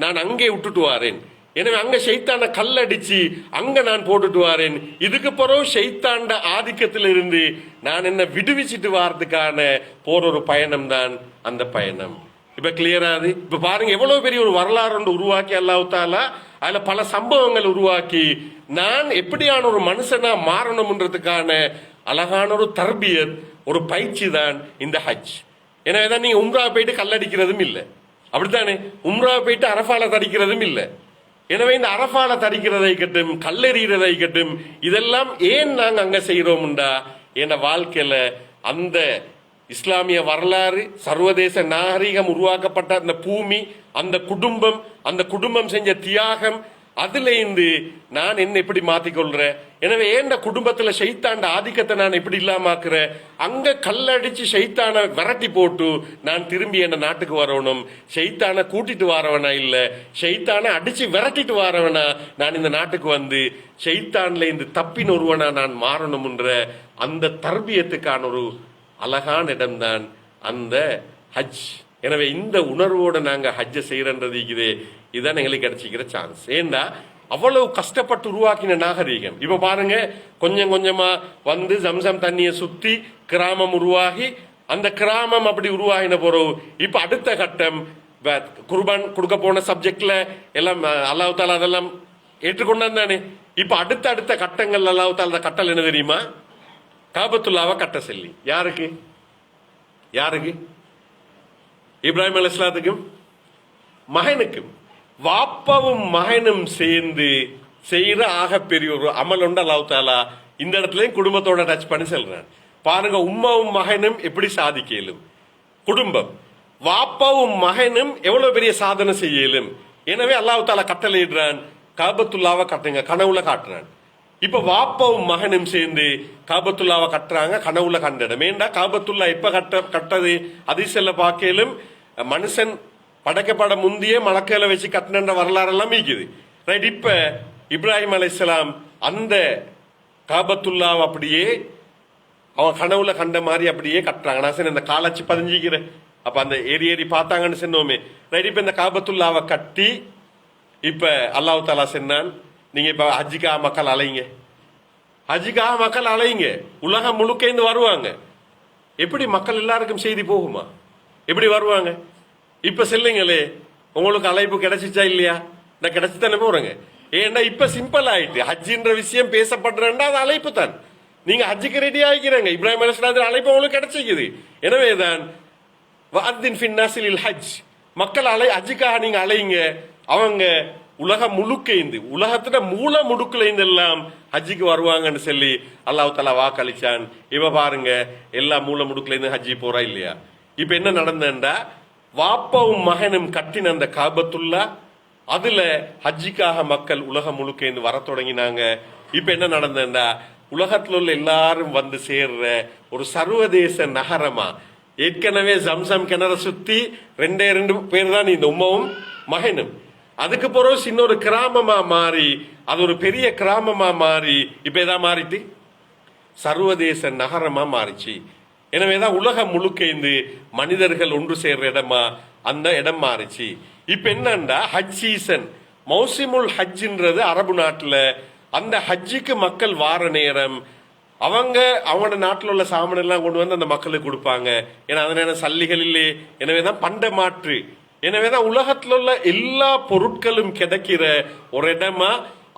நான் அங்கே விட்டுட்டு வாரேன். எனவே அங்க ஷைத்தான கல்லடிச்சு அங்க நான் போட்டுட்டு வாரேன். இதுக்கு பிறகு ஷைத்தாண்ட ஆதிக்கத்தில் இருந்து நான் என்ன விடுவிச்சிட்டு வாரதுக்கான போற ஒரு பயணம் தான் அந்த பயணம். இப்ப கிளியரா? அது இப்ப பாருங்க, எவ்வளவு பெரிய ஒரு வரலாறு உருவாக்கி அல்லாஹ் தஆலா அதுல பல சம்பவங்கள் உருவாக்கி நான் எப்படியான ஒரு மனுஷனா மாறணும்ன்றதுக்கான அழகான ஒரு தர்பியத், ஒரு பயிற்சி தான் இந்த ஹஜ். எனவேதான் நீங்க உம்ரா போயிட்டு கல்லடிக்கிறதும் இல்லை, அப்படித்தானே? உம்ரா போயிட்டு அரஃபால தடிக்கிறதும் இல்லை. எனவே இந்த அரஃபால தடிக்கிறதை கட்டும், கல்லெறிகிறதை கட்டும், இதெல்லாம் ஏன் நாங்க அங்க செய்யறோம்டா, என் வாழ்க்கையில அந்த இஸ்லாமிய வரலாறு, சர்வதேச நாகரிகம் உருவாக்கப்பட்ட அந்த பூமி, அந்த குடும்பம் செஞ்ச தியாகம், அதுல இருந்து நான் என்ன எப்படி மாத்திக்கொள்றேன். எனவே ஏன் குடும்பத்துல ஷைத்தாண்ட ஆதிக்கத்தை நான் எப்படி இல்லாமக்குறேன். அங்க கல்லடிச்சு ஷைத்தான விரட்டி போட்டு நான் திரும்பி என்ன நாட்டுக்கு வரணும். ஷைத்தான கூட்டிட்டு வரவனா இல்ல, ஷைத்தான அடிச்சு விரட்டிட்டு வரவனா நான் இந்த நாட்டுக்கு வந்து ஷைத்தான்ல இந்த தப்பின் ஒருவனா நான் மாறணும்ன்ற அந்த தர்பியத்துக்கான ஒரு அழகான இடம்தான் அந்த ஹஜ். எனவே இந்த உணர்வோட நாங்க ஹஜ்ஜை செய்யறன்றது இதுதான் எங்களுக்கு கிடைச்சிக்கிற சான்ஸ். ஏண்டா அவ்வளவு கஷ்டப்பட்டு உருவாக்கின நாகரீகம். இப்ப பாருங்க, கொஞ்சம் கொஞ்சமா வந்து ஜம்சம் தண்ணியை சுத்தி கிராமம் உருவாகி, அந்த கிராமம் அப்படி உருவாகின பிறகு இப்ப அடுத்த கட்டம் குர்பான் கொடுக்க போன சப்ஜெக்ட்ல எல்லாம் அல்லாஹ் தஆலா அதெல்லாம் ஏற்றுக்கொண்டான் தானே. இப்ப அடுத்த கட்டங்கள் அல்லாஹ் தஆலா கட்டல் என்ன தெரியுமா? காபத்துல்லாவை கட்ட சொல்லி. யாருக்கு? இப்ராஹிம் அலைஹிஸ்ஸலாத்துக்கும் மகனுக்கும் வாப்பாவும் மகனும் சேர்ந்து செய்யற ஆகப்பெரிய ஒரு அமல் உண்டு அல்லாஹ் தாலா இந்த இடத்துலயும் குடும்பத்தோட டச் பண்ணி சொல்றான். பாருங்க, உம்மாவும் மகனும் எப்படி சாதிக்கலும், குடும்பம் வாப்பாவும் மகனும் எவ்வளவு பெரிய சாதனை செய்யலும். எனவே அல்லாஹ் தாலா கட்டளையிடுறான், காபத்துல்லாவை கட்டுங்க, கனவுல காட்டுறான். இப்ப வாப்பாவும் மகனும் சேர்ந்து காபத்துல்லாவை கட்டுறாங்க, கனவுல கண்டிடம். ஏண்டா காபத்துல்லா எப்ப கட்டது அதிசல்ல பாக்கலும் மனுஷன் படைக்கப்பட முந்தியே மலக்கையில வச்சு கட்டின வரலாறு எல்லாம் மீக்குது. ரைட். இப்ப இப்ராஹிம் அலைஹிஸ்ஸலாம் அந்த காபத்துல்லாவை அப்படியே அவன் கனவுல கண்ட மாதிரி அப்படியே கட்டுறாங்க. நான் சரி இந்த காலச்சு பதிஞ்சிக்கிறேன். அப்ப அந்த ஏறி பார்த்தாங்கன்னு சொன்னோமே. ரைட். இப்ப இந்த காபத்துல்லாவை கட்டி இப்ப அல்லாஹ் தாலா சொன்னான், நீங்க இப்ப ஹஜ்ஜுக்காக மக்கள் அலைங்க, ஹஜ்ஜுக்காக மக்கள் அலைங்க, உலகம் முழுக்க இருந்து வருவாங்க. எப்படி மக்கள் எல்லாருக்கும் செய்தி போகுமா? எப்படி வருவாங்க? இப்ப செல்லுங்களே, உங்களுக்கு அழைப்பு கிடைச்சிச்சா இல்லையா? நான் கிடைச்சு தானே போறேங்க. ஏன்னா இப்ப சிம்பிள் ஆயிட்டு ஹஜ்ஜின்ற விஷயம் பேசப்படுறேன்னா அது அழைப்பு தான். நீங்க ஹஜ்ஜுக்கு ரெடி ஆகிக்கிறீங்க, இப்ராஹிம் அலைஹிஸ்ஸலாம் அழைப்பு உங்களுக்கு கிடைச்சிக்குது. எனவேதான் வஅத்தின் ஃபின்னாஸில் ஹஜ், மக்கள் ஹஜ்ஜுக்காக நீங்க அலைங்க. அவங்க உலகம் முழுக்க இருந்து, உலகத்துல மூல முடுக்குல இருந்து எல்லாம் ஹஜ்ஜிக்கு வருவாங்கன்னு சொல்லி அல்லாஹ் தஆலா வாக்களிச்சான். இவ பாருங்க, எல்லா மூல முடுக்குல இருந்து ஹஜ்ஜி போறா இல்லையா? இப்ப என்ன நடந்தா, வாப்பாவும் மகனும் கட்டின அந்த காபத்துல்லா, அதுல ஹஜ்ஜிக்காக மக்கள் உலகம் முழுக்க இருந்து வர தொடங்கினாங்க. இப்ப என்ன நடந்தா, உலகத்துல உள்ள எல்லாரும் வந்து சேர்ற ஒரு சர்வதேச நகரமா, ஏற்கனவே ஜம்சம் கிணற சுத்தி ரெண்டே பேர் தான் இந்த உம்மாவும் மகனும், அதுக்கு பிறகு சின்ன ஒரு கிராமமா மாறி அது ஒரு பெரிய கிராமமா மாறி இப்ப எதா மாறிட்டு சர்வதேச நகரமா மாறிச்சு. எனவேதான் உலகம் முழுக்க இருந்து மனிதர்கள் ஒன்று சேர்ற இடமா அந்த இடம் மாறிச்சு. இப்ப என்னண்டா, ஹஜ் சீசன், மௌசிமுல் ஹஜ்ஜின்றது அரபு நாட்டுல அந்த ஹஜ்ஜுக்கு மக்கள் வார நேரம் அவங்களோட நாட்டில் உள்ள சாமான் எல்லாம் கொண்டு வந்து அந்த மக்களுக்கு கொடுப்பாங்க. ஏன்னா அதனால சல்லிகள் இல்லையே. எனவேதான் பண்ட மாற்று. எனவேதான் உலகத்தில் உள்ள எல்லா பொருட்களும் கிடைக்கிற ஒரு இடமா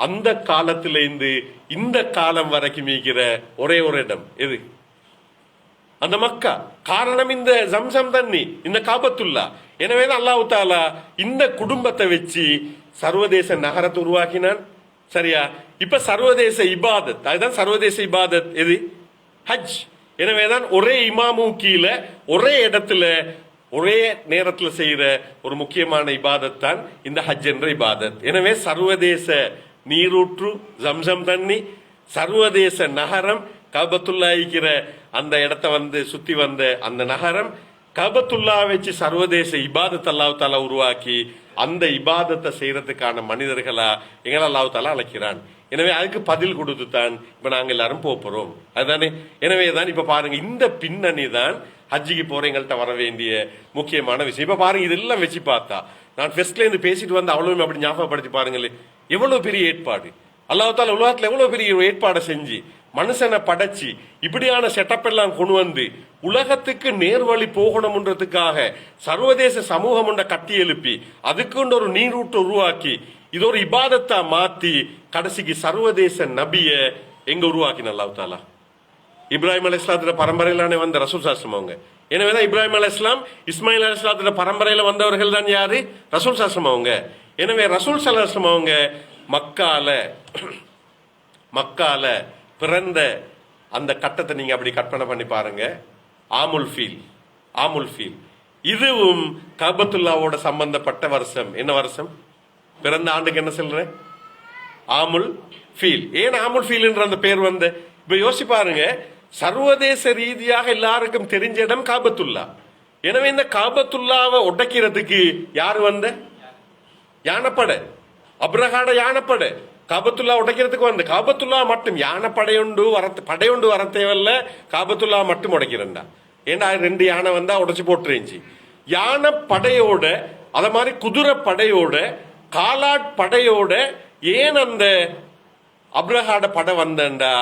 அந்த காலத்துல இருந்து இந்த காலம் வரைக்கும் இருக்கிற ஒரே ஒரு இடம் எது? அந்த மக்கா. காரணம் இந்த ஜம்சம் தண்ணி, இந்த காபத்துல்லா. எனவேதான் அல்லாஹ் தாலா இந்த குடும்பத்தை வச்சு சர்வதேச நகரத்தை உருவாக்கினான். சரியா? இப்ப சர்வதேச இபாதத், அதுதான் சர்வதேச இபாதத் எது? ஹஜ். எனவேதான் ஒரே இமாமு கீழே ஒரே இடத்துல ஒரே நேரத்தில் செய்யற ஒரு முக்கியமான இபாதத் தான் இந்த ஹஜ் என்ற இபாதத். எனவே சர்வதேச நீரூற்று ஜம்சம் தண்ணி, சர்வதேச நகரம் காபத்துல்லா இருக்கிற அந்த இடத்த வந்து சுத்தி வந்த அந்த நகரம், காபத்துல்லா வச்சு சர்வதேச இபாதத் அல்லாஹ் தாலா உருவாக்கி அந்த இபாதத்தை செய்யறதுக்கான மனிதர்களா எங்களை அல்லாஹ் தாலா அழைக்கிறான். எனவே அதுக்கு பதில் கொடுத்து தான் இப்ப நாங்க எல்லாரும் போறோம். அதுதானே? எனவே தான் இப்ப பாருங்க, இந்த பின்னணி தான் ஹஜ்ஜிக்கு போறவங்கள்ட்ட வர வேண்டிய முக்கியமான விஷயம். இப்ப பாருங்க, இதெல்லாம் வச்சு பார்த்தா நான் ஃபர்ஸ்ட்ல இருந்து பேசிட்டு வந்து அவ்வளவு அப்படி ஞாபகப்படுத்தி பாருங்களே, எவ்வளவு பெரிய ஏற்பாடு அல்லாஹ் தாலா உலகத்துல எவ்வளவு பெரிய ஏற்பாடை செஞ்சு மனுஷனை படைச்சு இப்படியான செட்டப் எல்லாம் கொண்டு வந்து உலகத்துக்கு நேர்வழி போகணும்ன்றதுக்காக சர்வதேச சமூகம் ஒன்றை கட்டி எழுப்பி அதுக்கு ஒரு நீரூட்டை உருவாக்கி இது ஒரு இபாதத்தா மாத்தி கடைசிக்கு சர்வதேச நபிய எங்க உருவாக்கின அல்லாஹ் தாலா? இப்ராஹிம் அலைஹிஸ்ஸலாத்தோட பரம்பரையிலானே வந்த ரசூல் சாஸ்திரம் அவங்க. எனவேதான் இப்ராஹிம் அலைஹிஸ்ஸலாம் இஸ்மாயில் அலைஹிஸ்ஸலாத்தோட பரம்பரையில வந்தவர்கள் தான் யாரு? ரசூல் சாஸ்திரம் அவங்க. எனவே ரசூல் ஸல்லல்லாஹு அவங்க மக்கால பிறந்த அந்த கட்டத்தை நீங்க அப்படி கற்பனை பண்ணி பாருங்க. ஆமுல் ஃபீல் இதுவும் காபத்துல்லாவோட சம்பந்தப்பட்ட வருஷம். என்ன வருஷம்? பிறந்த ஆண்டுக்கு என்ன சொல்றேன்? ஆமுல் ஃபீல். ஏன் ஆமுல் ஃபீல் அந்த பேர் வந்து இப்ப யோசி பாருங்க, சர்வதேச ரீதியாக எல்லாருக்கும் தெரிஞ்ச இடம் காபத்துல்லா. எனவே இந்த காபத்துல்லாவை உடைக்கிறதுக்கு யாரு வந்த? யானைப்படை, அப்ரஹாட யானைப்படை காபத்துல்லா உடைக்கிறதுக்கு வந்து. காபத்துல்லா மட்டும் யானை படையொண்டு வர தேவையில்ல, காபத்துல்லா மட்டும் உடைக்கிறண்டா. ஏன்னா 2 யானை வந்தா உடைச்சு போட்டுருந்துச்சு. யானை படையோட, அத மாதிரி குதிரை படையோட, காலாட் படையோட ஏன் அந்த அப்ரஹாட படை வந்தண்டா?